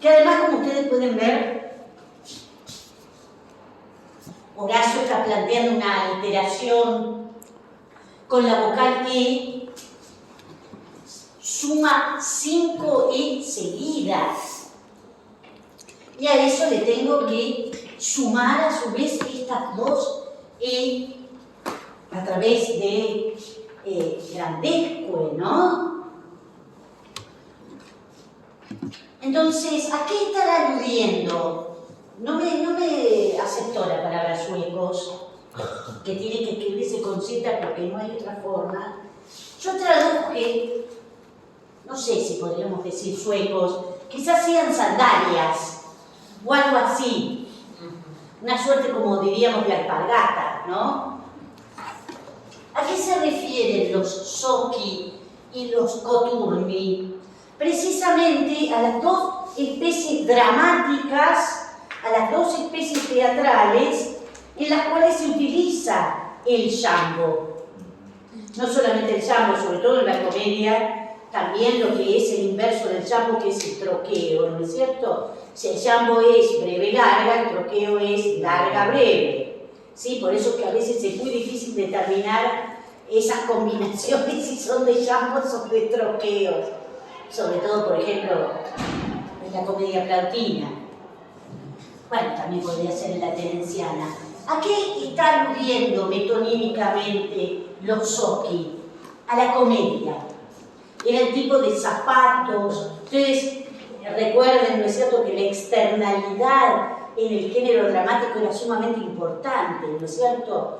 Que además, como ustedes pueden ver, Horacio está planteando una alteración con la vocal E, suma 5 E seguidas. Y a eso le tengo que sumar a su vez estas dos E a través de grandesque, ¿no? Entonces, ¿a qué estará aludiendo? No me aceptó la palabra suecos, que tiene que escribirse con Z porque no hay otra forma. Yo traduje, no sé si podríamos decir suecos, quizás sean sandalias o algo así. Una suerte, como diríamos, de alpargata, ¿no? ¿A qué se refieren los soki y los coturni? Precisamente a las dos especies dramáticas, a las dos especies teatrales en las cuales se utiliza el jambo. No solamente el jambo, sobre todo en la comedia, también lo que es el inverso del jambo, que es el troqueo, ¿no es cierto? Si el jambo es breve-larga, el troqueo es larga-breve. ¿Sí? Por eso que a veces es muy difícil determinar esas combinaciones si son de jambos o de troqueos. Sobre todo, por ejemplo, en la comedia plautina. Bueno, también podría ser en la terenciana. ¿A qué está aludiendo metonímicamente los Zocchi? A la comedia. Era el tipo de zapatos. Ustedes recuerden, ¿no es cierto?, que la externalidad en el género dramático era sumamente importante, ¿no es cierto?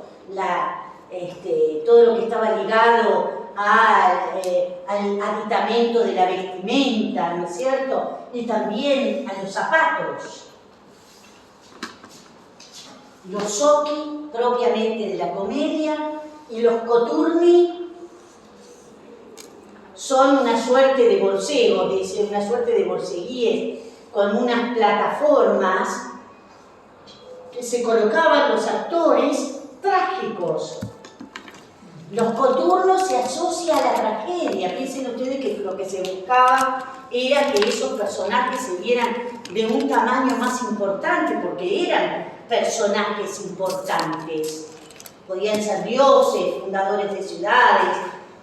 Todo lo que estaba ligado al aditamento de la vestimenta, ¿no es cierto? Y también a los zapatos. Los Zocchi, propiamente de la comedia, y los coturni son una suerte de bolsegos, dice, una suerte de bolseguíes con unas plataformas que se colocaban los actores trágicos. Los coturnos se asocia a la tragedia. Piensen ustedes que lo que se buscaba era que esos personajes se vieran de un tamaño más importante, porque eran personajes importantes. Podían ser dioses, fundadores de ciudades,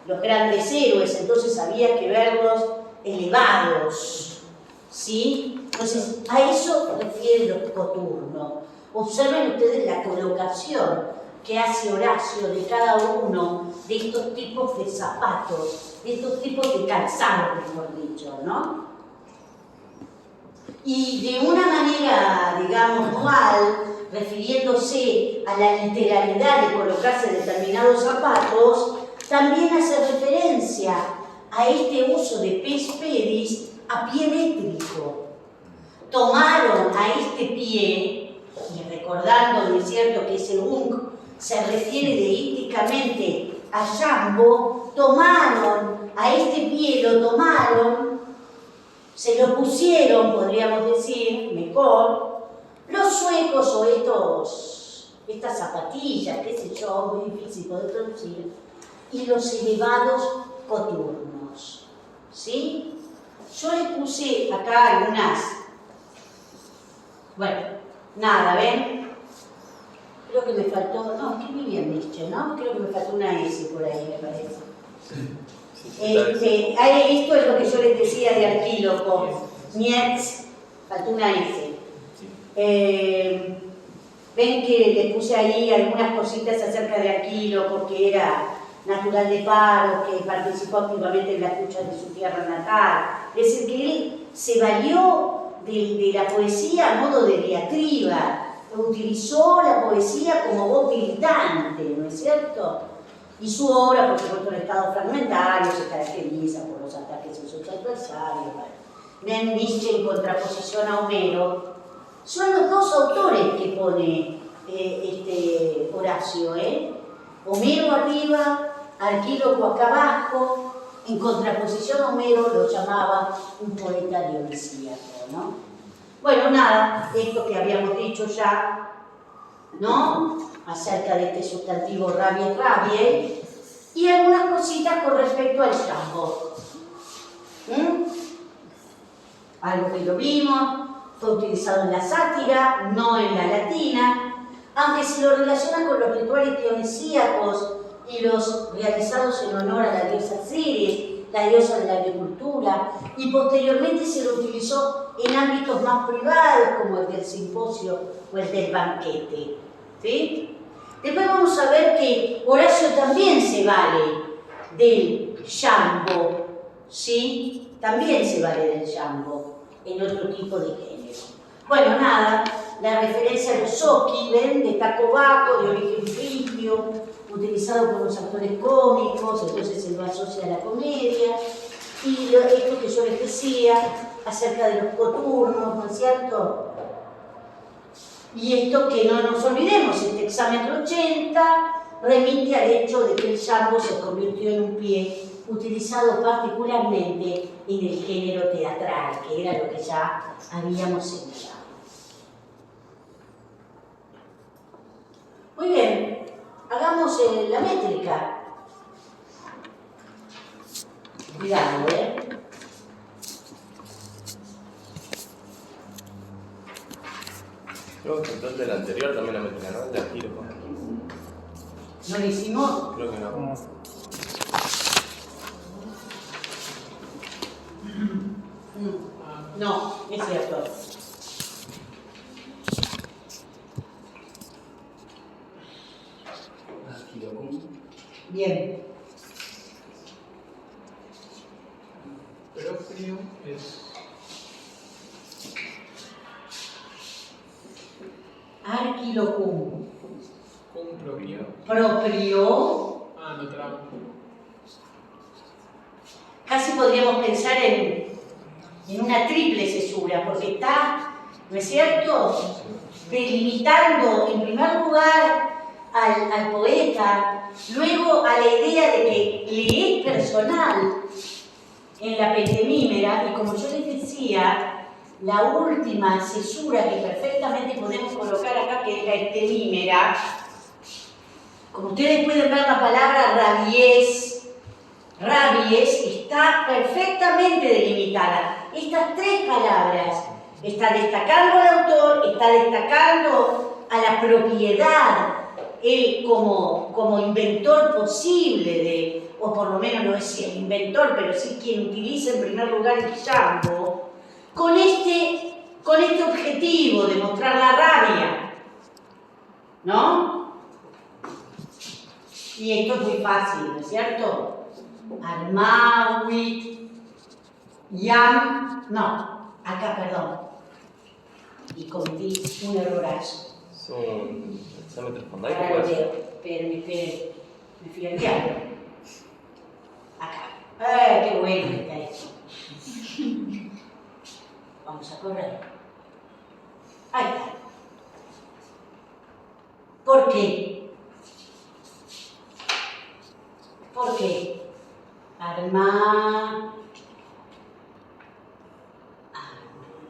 los grandes héroes, entonces había que verlos elevados, ¿sí? Entonces, a eso refiere los coturnos. Observen ustedes la colocación que hace Horacio de cada uno de estos tipos de zapatos, de estos tipos de calzado, mejor dicho, ¿no? Y de una manera, digamos, dual, refiriéndose a la literalidad de colocarse determinados zapatos, también hace referencia a este uso de pes pedis a pie métrico. Tomaron a este pie, y recordando, ¿no es cierto?, que ese ung se refiere deísticamente a jambo, tomaron a este pie, lo tomaron, se lo pusieron, podríamos decir, mejor, los suecos o estas zapatillas, qué sé yo, muy difícil poder traducir, y los elevados coturnos, ¿sí? Yo les puse acá algunas, bueno, nada, ¿ven? Creo que me faltó, no, escribí bien Nietzsche, ¿no? Creo que me faltó una S por ahí, me parece. Esto es lo que yo les decía de Arquíloco, Nietz, faltó una S. Ven que les puse ahí algunas cositas acerca de Arquíloco, que era natural de Paro, que participó activamente en las luchas de su tierra natal. Es decir, que él se valió de la poesía a modo de diatriba, utilizó la poesía como voz militante, ¿no es cierto? Y su obra, por supuesto, en estado fragmentario, se caracteriza por los ataques a sus adversarios. Ven Nietzsche en contraposición a Homero. Son los dos autores que pone Horacio, Homero arriba, Arquíloco acá abajo. En contraposición a Homero lo llamaba un poeta dionisíaco, ¿no? Bueno, nada, esto que habíamos dicho ya, ¿no? Acerca de este sustantivo rabie, y algunas cositas con respecto al jambo. Algo que lo vimos, fue utilizado en la sátira, no en la latina, aunque se lo relaciona con los rituales dionisíacos y los realizados en honor a la diosa Ceres, la diosa de la agricultura, y posteriormente se lo utilizó en ámbitos más privados, como el del simposio o el del banquete, ¿sí? Después vamos a ver que Horacio también se vale del jambo, ¿sí? También se vale del jambo en otro tipo de género. Bueno, nada, la referencia a los Zocchi, ¿ven? De tacobaco, de origen frigio, utilizado por los actores cómicos, entonces se lo asocia a la comedia. Y esto que yo les decía acerca de los coturnos, ¿no es cierto? Y esto que no nos olvidemos, este exámetro 80 remite al hecho de que el jambo se convirtió en un pie utilizado particularmente en el género teatral, que era lo que ya habíamos señalado. Muy bien, hagamos la métrica. Cuidado, Creo que entonces del anterior también la meten, ¿no? El de Akiro. ¿No lo hicimos? Creo que no. No, es cierto. Bien. Pero frío es Arquilocum. cum propio. Proprio. Ah, no tramo. Casi podríamos pensar en una triple cesura, porque está, ¿no es cierto?, delimitando en primer lugar al poeta, luego a la idea de que le es personal en la pentemímera, y como yo les decía, la última cesura que perfectamente podemos colocar acá, que es la estenímera, como ustedes pueden ver, la palabra rabies está perfectamente delimitada. Estas tres palabras está destacando al autor, está destacando a la propiedad, él como inventor posible de, o por lo menos no es el inventor, pero sí quien utiliza en primer lugar el llambo, con este objetivo de mostrar la rabia, ¿no? Y esto es muy fácil, ¿no es cierto? Armawit, Yam, no, acá, perdón. Y cometí un errorazo. Es un examen trasfondaico, Ahora lo pues. veo, esperen, me fui al diablo. Acá. ¡Qué bueno que está esto! Vamos a correr. Ahí está. ¿Por qué? ¿Por qué? Arma.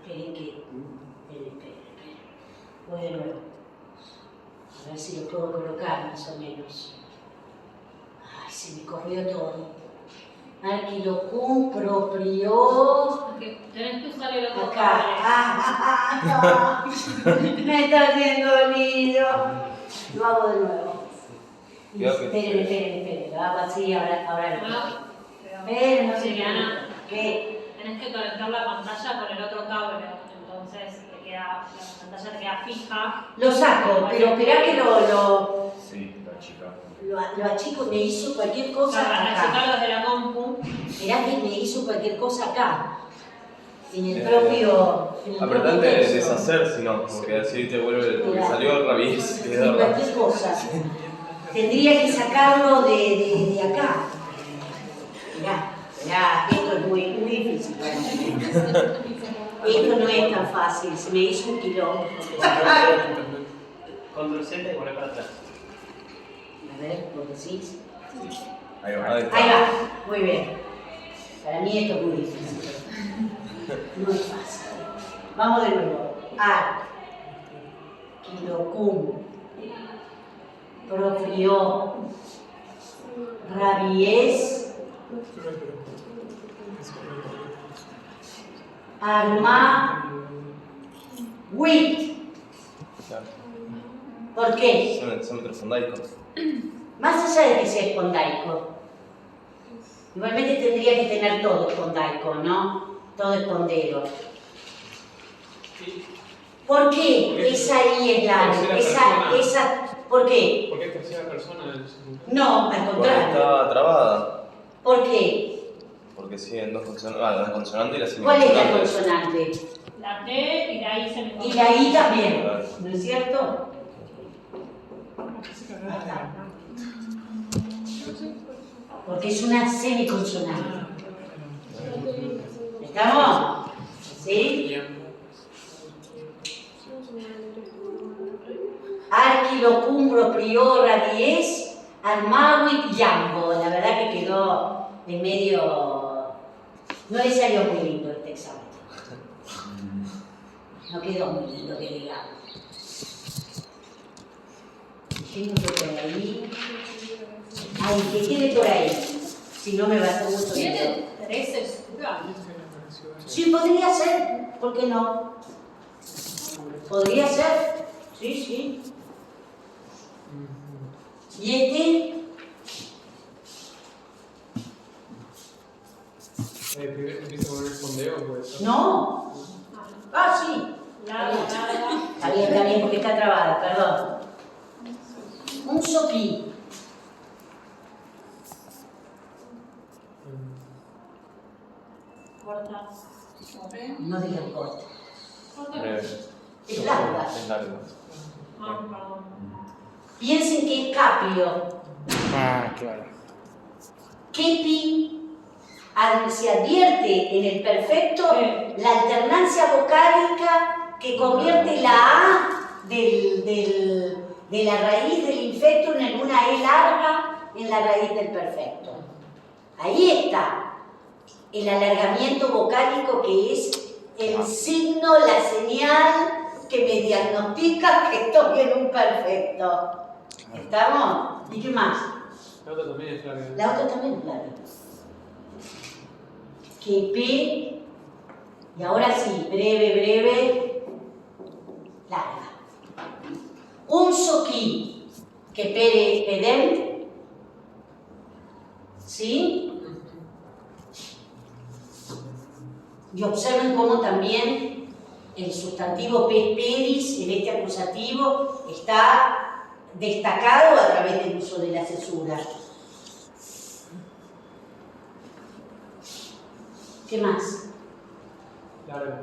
Esperen que. Esperen. Voy de nuevo. A ver si lo puedo colocar más o menos. Ay, se me corrió todo. Arquilocum propio. Tenés que usar el otro Acá. No. Me está haciendo lío. Lo hago de nuevo. Esperen. Lo hago así, ahora lo. Esperen, no sé Siriana, qué. tenés que conectar la pantalla con el otro cable, entonces la pantalla te queda fija. Lo saco, pero esperá que Sí, la chica. lo achico, me hizo cualquier cosa Para acá. sacarlo desde la compu. Esperá que me hizo cualquier cosa acá. En el propio. Apretante de texto. deshacer, si no, porque así te vuelve. Porque Mira. salió rabies. Sí, cualquier cosa. Tendría que sacarlo de acá. Mirá, esto es muy difícil para mí. Esto no es tan fácil, se me hizo un quilombo. Control Z y volver para atrás. A ver, ¿lo decís? Ahí va. Ahí va, muy bien. Para mí esto es muy difícil. No es fácil. Vamos de nuevo. Arquilocum. Proprio. Rabies. Arma. Wit. Claro. ¿Por qué? Es un examen trasfondaico. Más allá de que sea espondaico, igualmente tendría que tener todo espondaico, ¿no? Todo espondero. ¿Por qué? Esa I es larga. ¿Por qué? ¿Por qué tercera persona del segundo? No, al Porque contrario. está trabada. ¿Por qué? Porque siguen dos consonantes. La consonante y la ¿Cuál es la semiconsonante. consonante? La T y la I se me Y la I también, ¿no es cierto? Porque es una semiconsonante. ¿Estamos? ¿Sí? Arquilocum proprio rabies armawit yambo. La verdad que quedó de medio. No le salió muy lindo este examen. No quedó muy lindo que digamos. Tengo que por ahí. Ay, que quede por ahí. Si no me va a hacer mucho dinero. ¿Tiene 3 estructuras? Sí, podría ser, ¿por qué no? Podría ser, sí, sí. ¿Y este? ¿Empieza con el fondeo? Pues. No. Ah, sí. Larga. Está bien, porque está trabada, perdón. Un soquí. Corta. No digas corta. Corta. Breve. Es larga. Es largo. Ah, perdón. Piensen que es capio. Ah, claro. Kepi se advierte en el perfecto la alternancia vocálica que convierte la A de la raíz del infecto en una E larga en la raíz del perfecto. Ahí está el alargamiento vocálico, que es el signo, la señal que me diagnostica que estoy en un perfecto. ¿Estamos? ¿Y qué más? La otra también es larga. La otra también es larga. Que P, y ahora sí, breve, larga. Un soquí que pedem, ¿sí? Y observen cómo también el sustantivo pedis en este acusativo está destacado a través del uso de la cesura. ¿Qué más? Larga.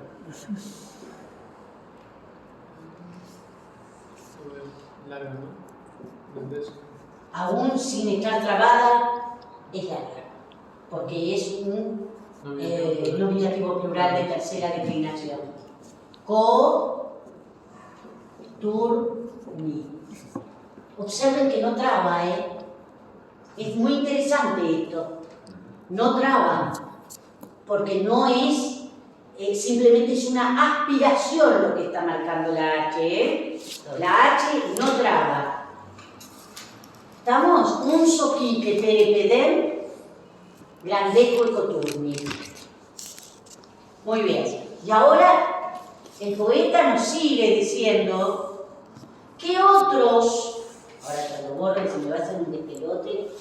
Larga, ¿no? ¿Entendés? Aún sin estar trabada, es larga, porque es un nominativo plural de tercera declinación. Co, tur, mi. Observen que no traba, ¿eh? Es muy interesante esto. No traba, porque no es, simplemente es una aspiración lo que está marcando la H, ¿eh? La H no traba. ¿Estamos? Un soquí que perepedem, grandeco y coturni. Muy bien. Y ahora el poeta nos sigue diciendo que otros, ahora cuando borren se me va a hacer un despelote,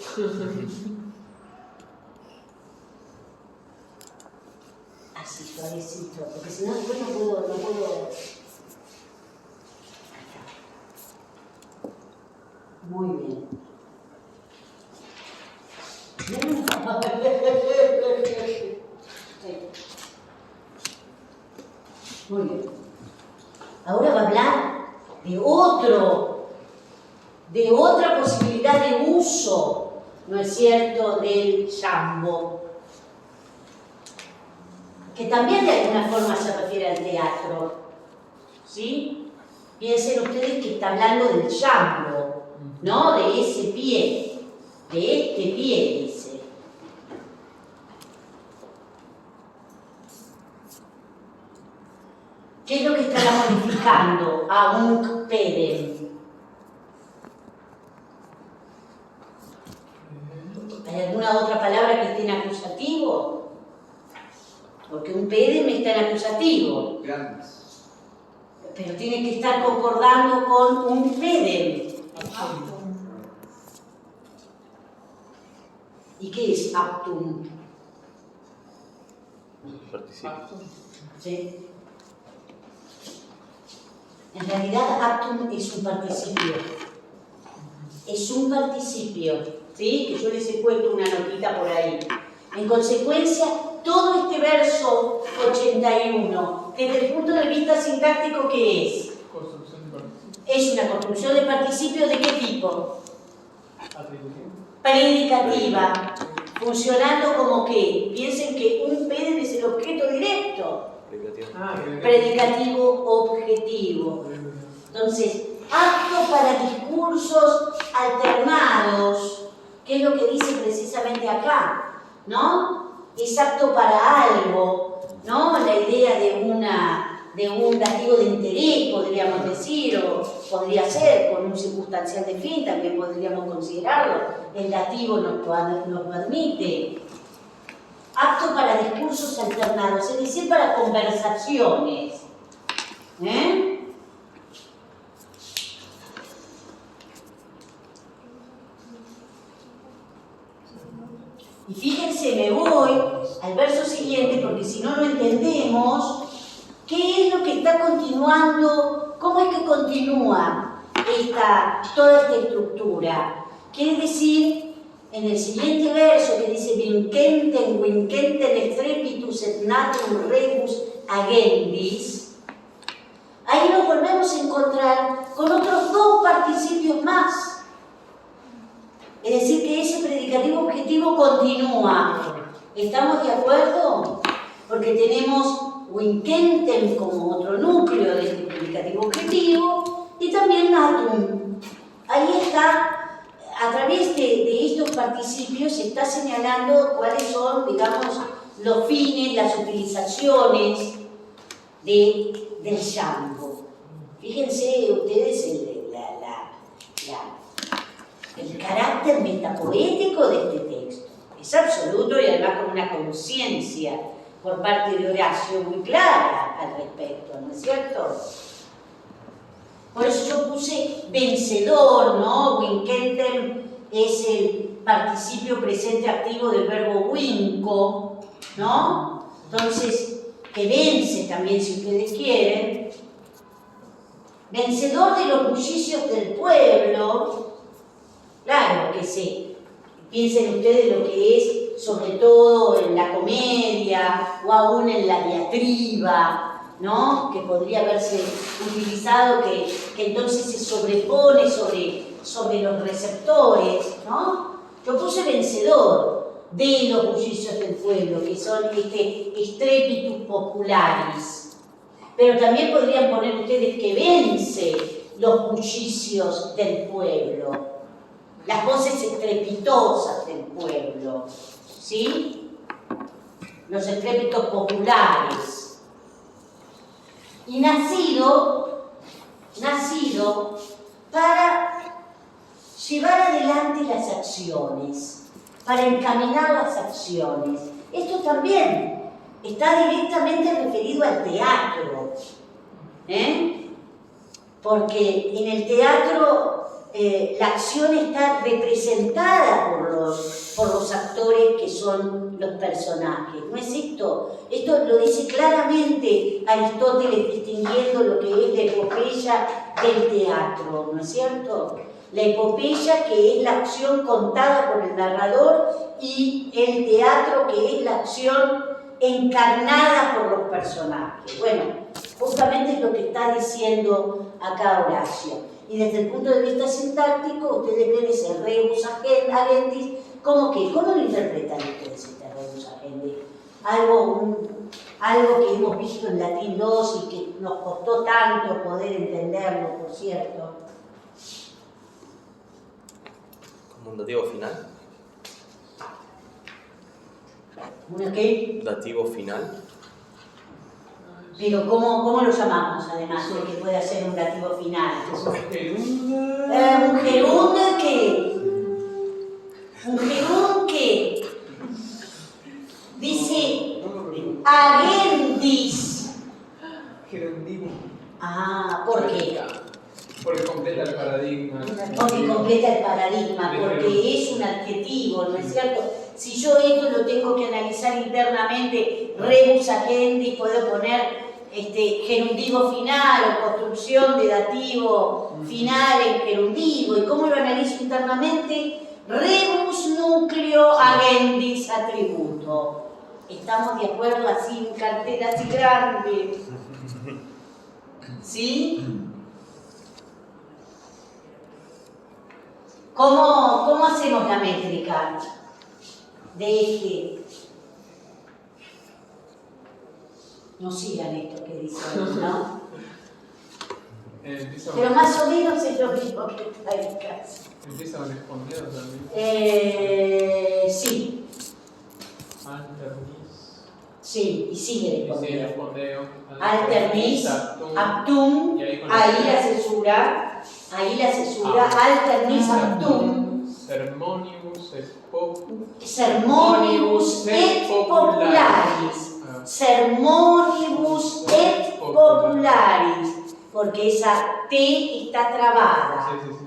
así suavecito, porque si no después no puedo. Muy bien. Muy bien. Ahora va a hablar de otra posibilidad de uso, ¿no es cierto?, del jambo, que también de alguna forma se refiere al teatro, ¿sí? Piensen ustedes que está hablando del jambo, ¿no?, de ese pie, de este pie, dice. ¿Qué es lo que estará modificando a un pedem? ¿Hay alguna otra palabra que esté en acusativo? Porque un pedem está en acusativo. Grandes. Pero tiene que estar concordando con un pedem. ¿Y qué es aptum? Participio. ¿Sí? En realidad, aptum es un participio. Es un participio, ¿sí? Que yo les he puesto una notita por ahí. En consecuencia, todo este verso 81, desde el punto de vista sintáctico, ¿qué es? Construcción de participio. Es una construcción de participio ¿de qué tipo? Atribución. Predicativa. Funcionando como que, piensen que un pedem es el objeto directo. Predicativo objetivo. Entonces, apto para discursos alternados, que es lo que dice precisamente acá, ¿no? Es apto para algo, ¿no? La idea de un dativo de interés, podríamos decir, o podría ser con un circunstancial de fin, también podríamos considerarlo. El dativo nos permite. Apto para discursos alternados, es decir, para conversaciones. Y fíjense, me voy al verso siguiente, porque si no, no entendemos qué es lo que está continuando, cómo es que continúa toda esta estructura. Quiere decir, en el siguiente verso que dice vincenten strepitus et natum rebus agendis, ahí nos volvemos a encontrar con otros dos participios más. Es decir, que ese predicativo objetivo continúa. ¿Estamos de acuerdo? Porque tenemos vincenten como otro núcleo de este predicativo objetivo y también natum. Ahí está, a través de estos participios se está señalando cuáles son, digamos, los fines, las utilizaciones del llambo. Fíjense ustedes el carácter metapoético de este texto. Es absoluto y además con una conciencia por parte de Horacio muy clara al respecto, ¿no es cierto? Por eso yo puse vencedor, ¿no? Vincentem es el participio presente activo del verbo vinco, ¿no? Entonces, que vence también si ustedes quieren. Vencedor de los bullicios del pueblo. Claro que sí. Piensen ustedes lo que es, sobre todo en la comedia o aún en la diatriba, ¿no? Que podría haberse utilizado, que entonces se sobrepone sobre los receptores, ¿no? Yo puse vencedor de los bullicios del pueblo, que son strepitus popularis. Pero también podrían poner ustedes que vence los bullicios del pueblo. Las voces estrepitosas del pueblo, ¿sí? Los estrépitos populares. Y nacido para llevar adelante las acciones, para encaminar las acciones. Esto también está directamente referido al teatro, porque en el teatro la acción está representada por los actores que son los personajes. ¿No es esto? Esto lo dice claramente Aristóteles distinguiendo lo que es la epopeya del teatro, ¿no es cierto? La epopeya, que es la acción contada por el narrador, y el teatro, que es la acción encarnada por los personajes. Bueno, justamente es lo que está diciendo acá Horacio. Y desde el punto de vista sintáctico, ustedes ven ese rebus agendis, ¿cómo lo interpretan ustedes este rebus agendis? Algo que hemos visto en latín 2 y que nos costó tanto poder entenderlo, por cierto. ¿Como un dativo final? ¿Una qué? ¿Dativo final? Pero ¿cómo lo llamamos, además, de que pueda ser un dativo final? Un gerund que dice agendis. Gerundivo. Ah, ¿por qué? Porque completa el paradigma. Porque completa el paradigma, porque es un adjetivo, ¿no es cierto? Si yo esto lo tengo que analizar internamente, rebus agendis, puedo poner gerundivo final o construcción de dativo final en gerundivo. ¿Y cómo lo analizo internamente? Rebus núcleo agendis atributo. ¿Estamos de acuerdo así en cartera así grande? ¿Sí? ¿Cómo hacemos la métrica de No sigan esto que dicen, ¿no? Pero más o menos es lo mismo que está en casa. ¿Empieza con escondido también? Sí. Alternis. Sí, y sigue el Sigue el espondeo. espondeo. Alternis, aptum, ahí la cesura. Ahí la cesura, alternis aptum, Sermonibus et sermonibus et popularis. Sermonibus et popularis. Porque esa T está trabada. Sí, sí, sí.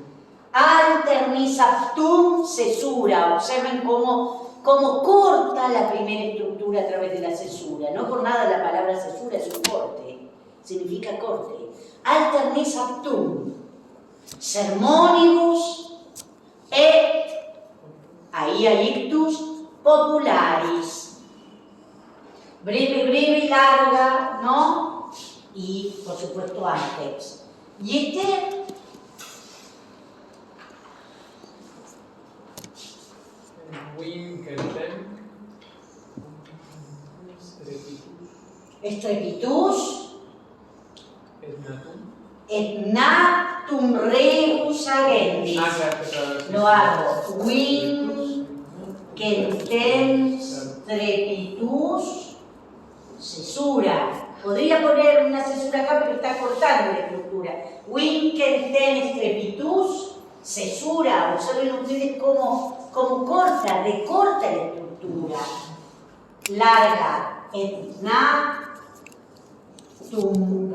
Alternis aptum, cesura. Observen cómo corta la primera estructura a través de la cesura. No por nada la palabra cesura es un corte. Significa corte. Alternis aptum. Sermonibus et, ahí hay ictus, popularis. Breve, larga, ¿no? Y, por supuesto, antex. Y Winkelten. Strepitus, Etnatum. et nactum rebus agendis. Lo hago. Winkelten, strepitus, cesura. Podría poner una cesura acá, pero está cortando la estructura. Winkelten, strepitus, cesura. Observen ustedes cómo corta, recorta la estructura. Larga. Et nactum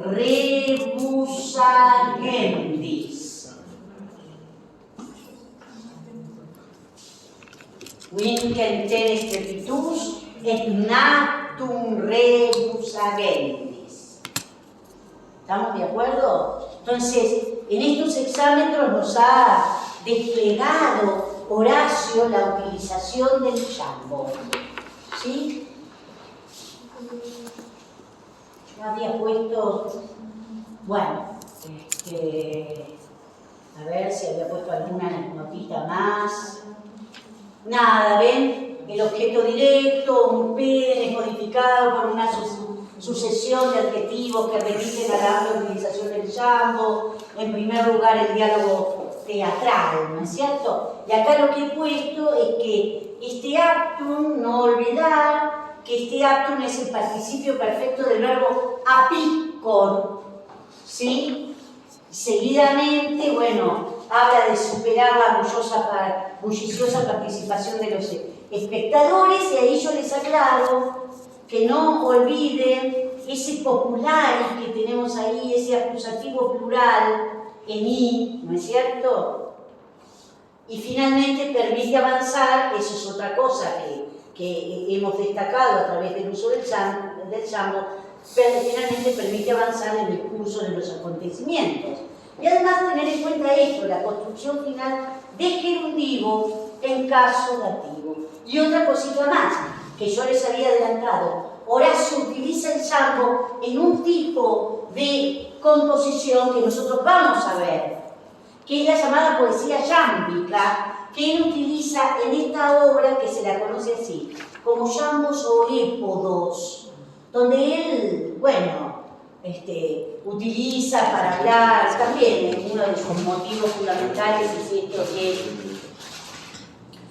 rebus agendis. Winkelten, strepitus, et nactum rebus agendis. ¿Estamos de acuerdo? Entonces, en estos exámetros nos ha desplegado Horacio la utilización del jambo. ¿Sí? Yo había puesto, bueno, a ver si había puesto alguna notita más. Nada, ¿ven? El objeto directo, un PN modificado por una sucesión de adjetivos que remiten a la amplia utilización del jambo. En primer lugar, el diálogo teatral, ¿no es cierto? Y acá lo que he puesto es que este actum, no olvidar que este actum es el participio perfecto del verbo apicor, ¿sí? Seguidamente, bueno, habla de superar la bulliciosa participación de los espectadores, y ahí yo les aclaro que no olviden ese popular que tenemos ahí, ese acusativo plural en I, ¿no es cierto? Y finalmente permite avanzar, eso es otra cosa que hemos destacado a través del uso del jambo, pero finalmente permite avanzar en el curso de los acontecimientos. Y además tener en cuenta esto, la construcción final de gerundivo en caso dativo. Y otra cosita más, que yo les había adelantado, Horacio utiliza el jambo en un tipo de composición que nosotros vamos a ver, que es la llamada poesía yámbica, que él utiliza en esta obra que se la conoce así, como yambos o épodos, donde él, bueno, utiliza para hablar, también uno de sus motivos fundamentales es esto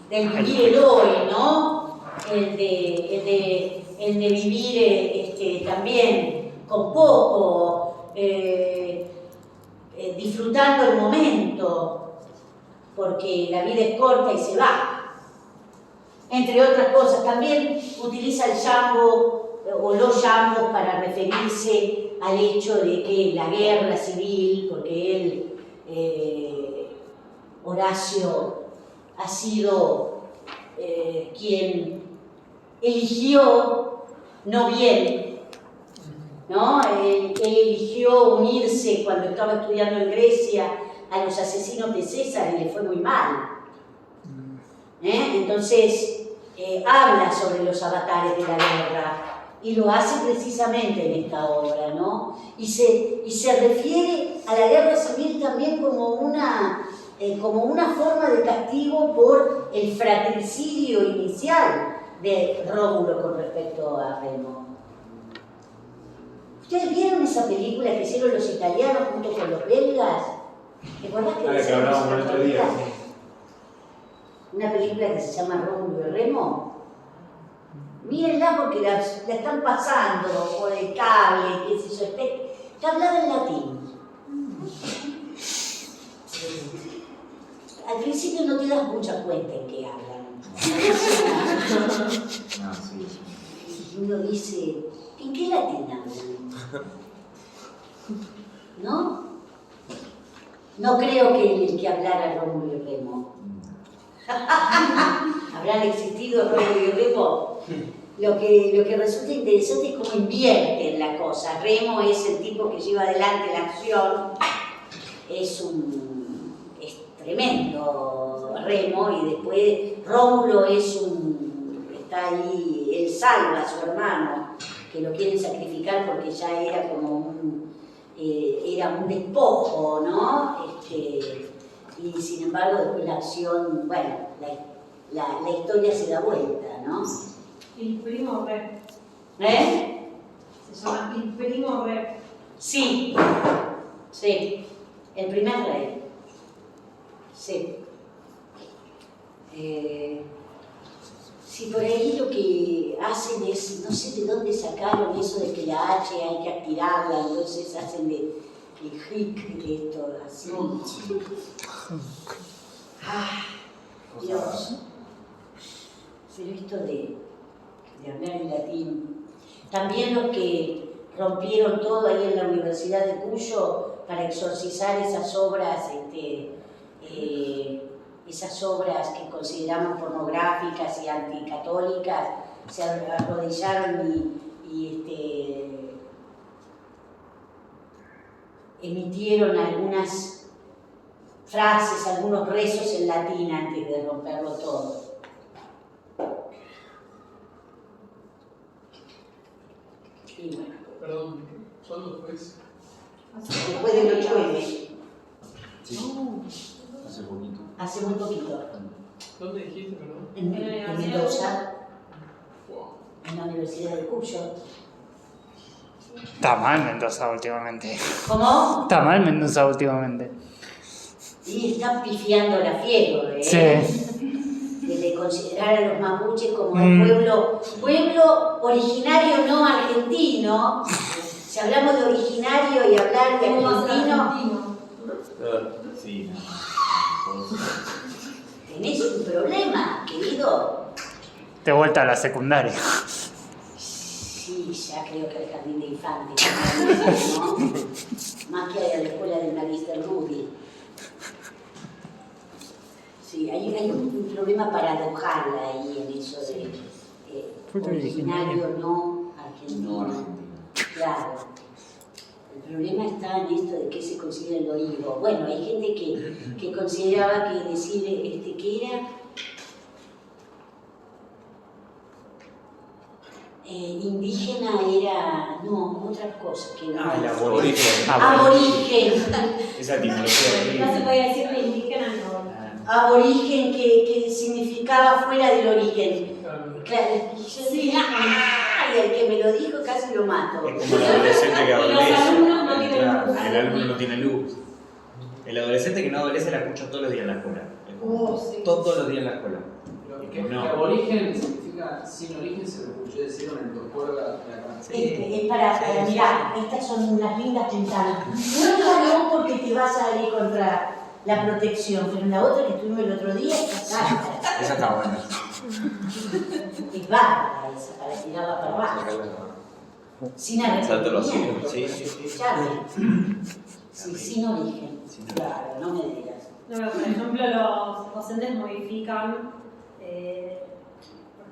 del vivir el hoy, ¿no? El de vivir también con poco, disfrutando el momento, porque la vida es corta y se va. Entre otras cosas, también utiliza el jambo o los jambos para referirse al hecho de que la guerra civil, porque él, Horacio, ha sido quien eligió, no bien, ¿no? Él eligió unirse cuando estaba estudiando en Grecia a los asesinos de César y le fue muy mal. Entonces, habla sobre los avatares de la guerra y lo hace precisamente en esta obra, ¿no? Y se refiere a la guerra civil también como una forma de castigo por el fratricidio inicial de Rómulo con respecto a Remo. ¿Ustedes vieron esa película que hicieron los italianos junto con los belgas? ¿Te acordás que hablábamos el otro día? Una película que se llama Rómulo y Remo. Mírenla porque la están pasando por el cable, qué sé yo, está hablada en latín. principio no te das mucha cuenta en qué hablan. Ah, sí. Y uno dice, ¿en qué latín hablan? ¿No? No creo que el que hablara Rómulo y Remo. ¿Habrán existido Rómulo y Remo? Lo que resulta interesante es cómo invierten la cosa. Remo es el tipo que lleva adelante la acción, es tremendo Remo, y después Rómulo está ahí, él salva a su hermano, que lo quieren sacrificar porque ya era como era un despojo, ¿no? Y sin embargo después la acción, bueno, la historia se da vuelta, ¿no? Il primo re. ¿Eh? Se llama Il primo re. Sí, sí, el primer rey. Sí. Sí, por ahí lo que hacen es, no sé de dónde sacaron eso de que la H hay que aspirarla, entonces hacen de hic, de esto, así. Ah, Dios. Pero esto de hablar en latín. También los que rompieron todo ahí en la Universidad de Cuyo para exorcizar esas obras, esas obras que consideramos pornográficas y anticatólicas, se arrodillaron y emitieron algunas frases, algunos rezos en latín antes de romperlo todo. Y bueno, Perdón, ¿cuándo fue eso? después del 8M, Sí. Hace poquito. hace muy poquito, ¿Dónde dijiste, perdón? en Mendoza, Wow. en la Universidad de Cuyo. Está mal Mendoza últimamente. ¿Cómo? Está mal Mendoza últimamente. Y están pifiando la fiebre, ¿eh? Sí. De considerar a los mapuches como el pueblo originario no argentino. Si hablamos de originario y hablar de argentino, Sí. tenés un problema, querido. De vuelta a la secundaria. Sí, ya creo que el jardín de infantes, ¿no? Más que a la escuela del Magister Rudy. Sí, hay un problema paradojal ahí en eso de originario no argentino. No argentino. Claro. El problema está en esto de qué se considera el origo. Bueno, hay gente que consideraba que decir que era indígena era, no, otra cosa que no. Ah, el aborigen. Aborigen. Esa etimología. No se podía decir de indígena no. Aborigen que significaba fuera del origen. Claro, y yo decía, ¡ah! Y el que me lo dijo casi lo mato. Es como el adolescente que adolece. Los alumnos no tienen Claro, luz. el alumno no tiene luz. El adolescente que no adolece la escucha todos los días en la escuela. Es como Sí. todos los días en la escuela. Pero que que no. aborigen significa sin origen, se lo escuché decir en el doctor de acá. Es para mirar, estas son unas lindas ventanas. Una no porque te vas a ir contra la protección, pero la otra que tuvimos el otro día está bárbara. Esa está buena. Es bárbara esa, para tirarla para abajo. Sin Salto los arrepentimiento. Sí, sí, sí. Claro. Sí, sin origen. Claro, no me digas. No, pero por ejemplo, los docentes modifican, porque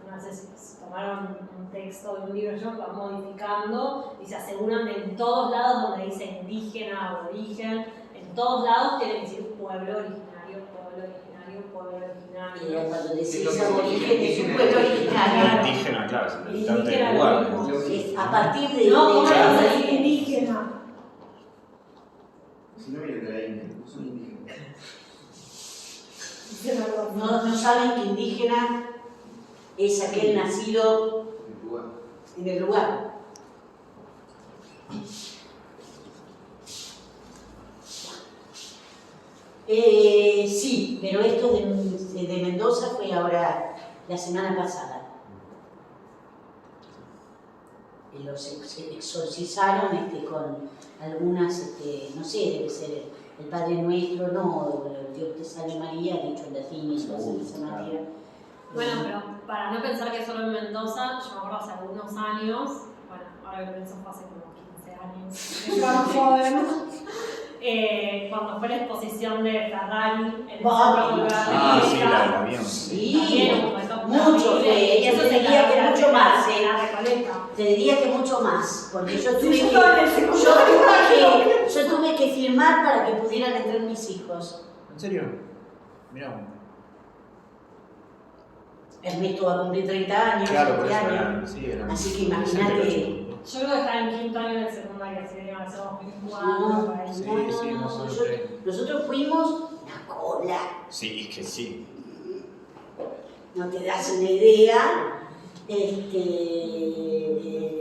no sé si tomaron un texto de un libro, yo lo van modificando y se aseguran de en todos lados donde dice indígena o origen, en todos lados tiene que decir pueblo originario, pueblo originario, pueblo Y originario. cuando decís Sí, lo que aborigen es un indígena pueblo es originario. Indígena, claro, es el El habitante indígena del lugar. lo mismo. Es a partir de. No, ¿cómo de- vas a decir indígena? Si no vienen de la India, son indígenas. No saben que indígena es aquel nacido En lugar. en el lugar. Sí, pero esto de Mendoza fue ahora la semana pasada. Los exorcizaron con algunas, no sé, debe ser El Padre Nuestro, no, Dios te salve María, dicho en latín, y eso se dice María. Bueno, pero para no pensar que solo en Mendoza, yo me acuerdo hace algunos años, bueno, ahora que lo pienso fue hace como 15 años, yo era más joven, cuando fue la exposición de Ferrari en el Centro Cultural de Ah, sí, América, la del avión. Sí, también un momento mucho, terrible, y eso te se diría que mucho más, la Recoleta. Te diría que mucho más, porque yo tuve, Sí, yo estaba en el secundario. yo tuve que firmar para que pudieran entrar mis hijos. ¿En serio? Mirá. Ernesto va a cumplir 30 años Claro, por este eso año. era. Sí, era. Así que imagínate. Yo creo que estaba en quinto año del secundario, así que iban a ser 2004, No, por ahí. Sí, no, sí, no, más o menos nosotros fuimos la cola. Sí, es que sí. No te das una idea.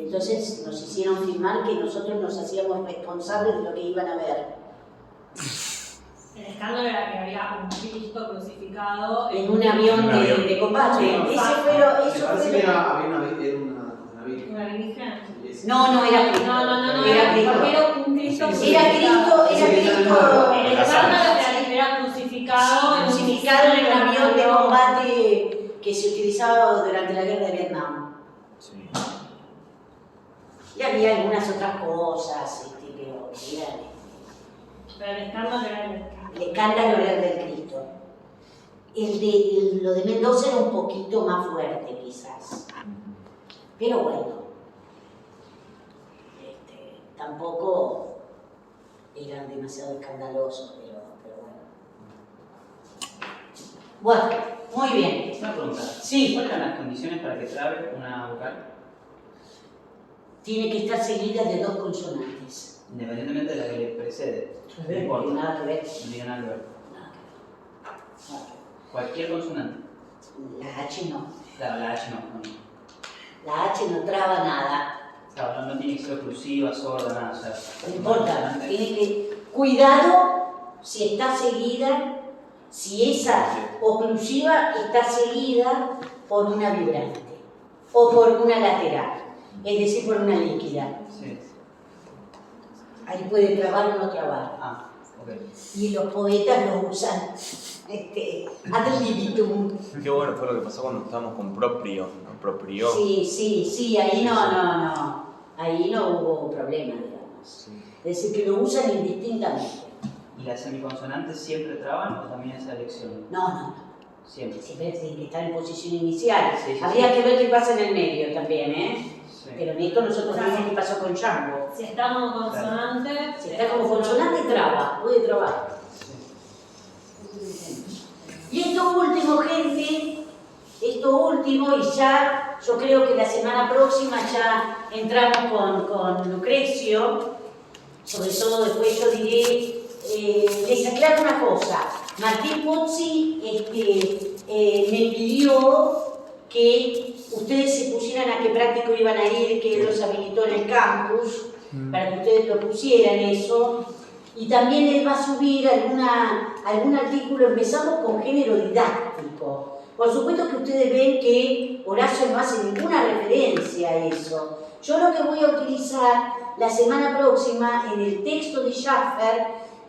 Entonces nos hicieron firmar que nosotros nos hacíamos responsables de lo que iban a ver. El escándalo era que había un Cristo crucificado En un avión de combate. Sí, Eso exacto. fue Me eso parece fue que lo- era una virgen. ¿Una virgen? No, era Cristo. No, Era Cristo. porque era un Cristo Sí, Era Cristo, era Cristo. El escándalo era crucificado Crucificado en un avión de combate que se utilizaba durante la guerra de Vietnam. Sí. Y había algunas otras cosas, pero Pero el escándalo era el escándalo era el del Cristo. Lo de Mendoza era un poquito más fuerte, quizás. Pero bueno, tampoco eran demasiado escandalosos, pero bueno. Bueno, muy bien. Una pregunta. Sí. ¿Cuáles eran las condiciones para que trabe una vocal? Tiene que estar seguida de 2 consonantes. Independientemente de la que le precede. No No tiene importa. nada que ver. No tiene nada que ver. Nada que ver. Cualquier consonante. La H no. Claro, la H no. La H no traba nada. Claro, no tiene que ser oclusiva, sorda, nada. O sea, No importa. Tiene que. Cuidado si está seguida, si esa oclusiva está seguida por una vibrante o por una lateral, es decir, por una líquida. Sí. Ahí puede trabar o no trabar. Ah, ok. Y los poetas lo usan ad libitum. Qué bueno fue lo que pasó cuando estábamos con Proprio. ¿No? Proprio. Sí, ahí no. Ahí no hubo problema, digamos. Sí. Es decir, que lo usan indistintamente. ¿Y las semiconsonantes siempre traban o también esa elección? No. Siempre. Siempre tiene que estar en posición inicial. Sí, Habría que ver qué pasa en el medio también, ¿eh? Sí. Pero en esto nosotros vimos qué pasó con Django. Si está como consonante. Si está como consonante, traba, puede trabar. Y esto último, gente, y ya, yo creo que la semana próxima ya entramos con Lucrecio, sobre todo después yo diré, les aclaro una cosa, Martín Pozzi me pidió que ustedes se pusieran a qué práctico iban a ir, que él los habilitó en el campus, para que ustedes lo pusieran eso. Y también él va a subir algún artículo, empezamos con género didáctico. Por supuesto que ustedes ven que Horacio no hace ninguna referencia a eso. Yo lo que voy a utilizar la semana próxima en el texto de Schaffer,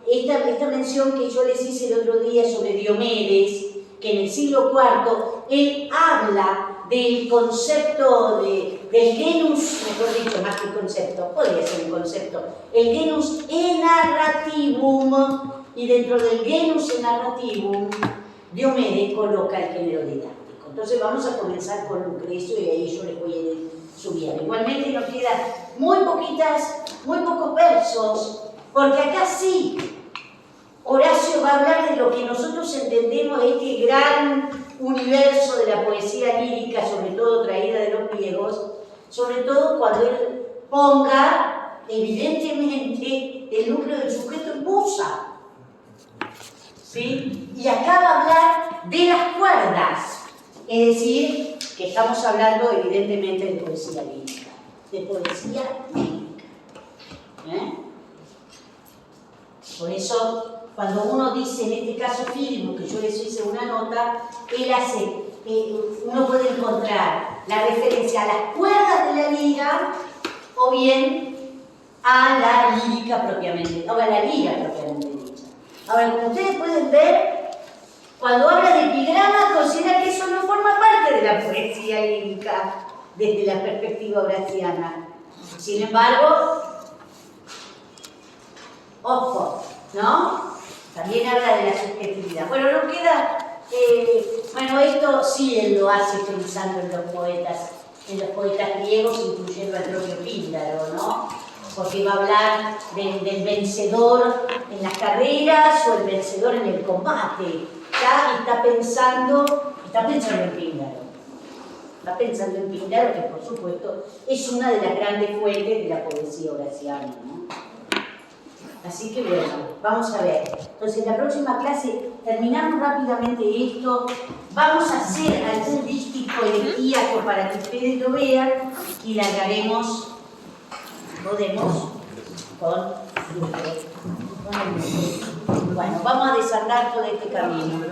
esta mención que yo les hice el otro día sobre Diomedes, que en el siglo IV él habla del concepto del genus, mejor dicho, más que concepto, podría ser un concepto, el genus enarrativum, y dentro del genus enarrativum, Diomedes coloca el género didáctico. Entonces vamos a comenzar con Lucrecio y ahí yo les voy a ir subiendo. Igualmente nos quedan muy pocos versos, porque acá sí, Horacio va a hablar de lo que nosotros entendemos de este gran universo de la poesía lírica, sobre todo traída de los griegos, sobre todo cuando él ponga, evidentemente, el núcleo del sujeto en musa. ¿Sí? Y acá va a hablar de las cuerdas, es decir, que estamos hablando evidentemente de poesía lírica, Por eso, cuando uno dice, en este caso Filipo, que yo les hice una nota, él hace, uno puede encontrar la referencia a las cuerdas de la lira o bien a la lírica propiamente, o a la lira propiamente dicha. Ahora, como ustedes pueden ver, cuando habla de epigrama, considera que eso no forma parte de la poesía lírica desde la perspectiva horaciana. Sin embargo, ojo, ¿no? También habla de la subjetividad. Bueno, nos queda... bueno, esto sí él lo hace pensando en los poetas griegos, incluyendo al propio Píndaro, ¿no? Porque va a hablar del vencedor en las carreras o el vencedor en el combate. Ya está pensando en Píndaro. Está pensando en Píndaro, que por supuesto es una de las grandes fuentes de la poesía horaciana, ¿no? Así que bueno, vamos a ver. Entonces, en la próxima clase terminamos rápidamente esto. Vamos a hacer algún dístico elegíaco para que ustedes lo vean y largaremos, podemos, con el... Bueno, vamos a desandar todo este camino.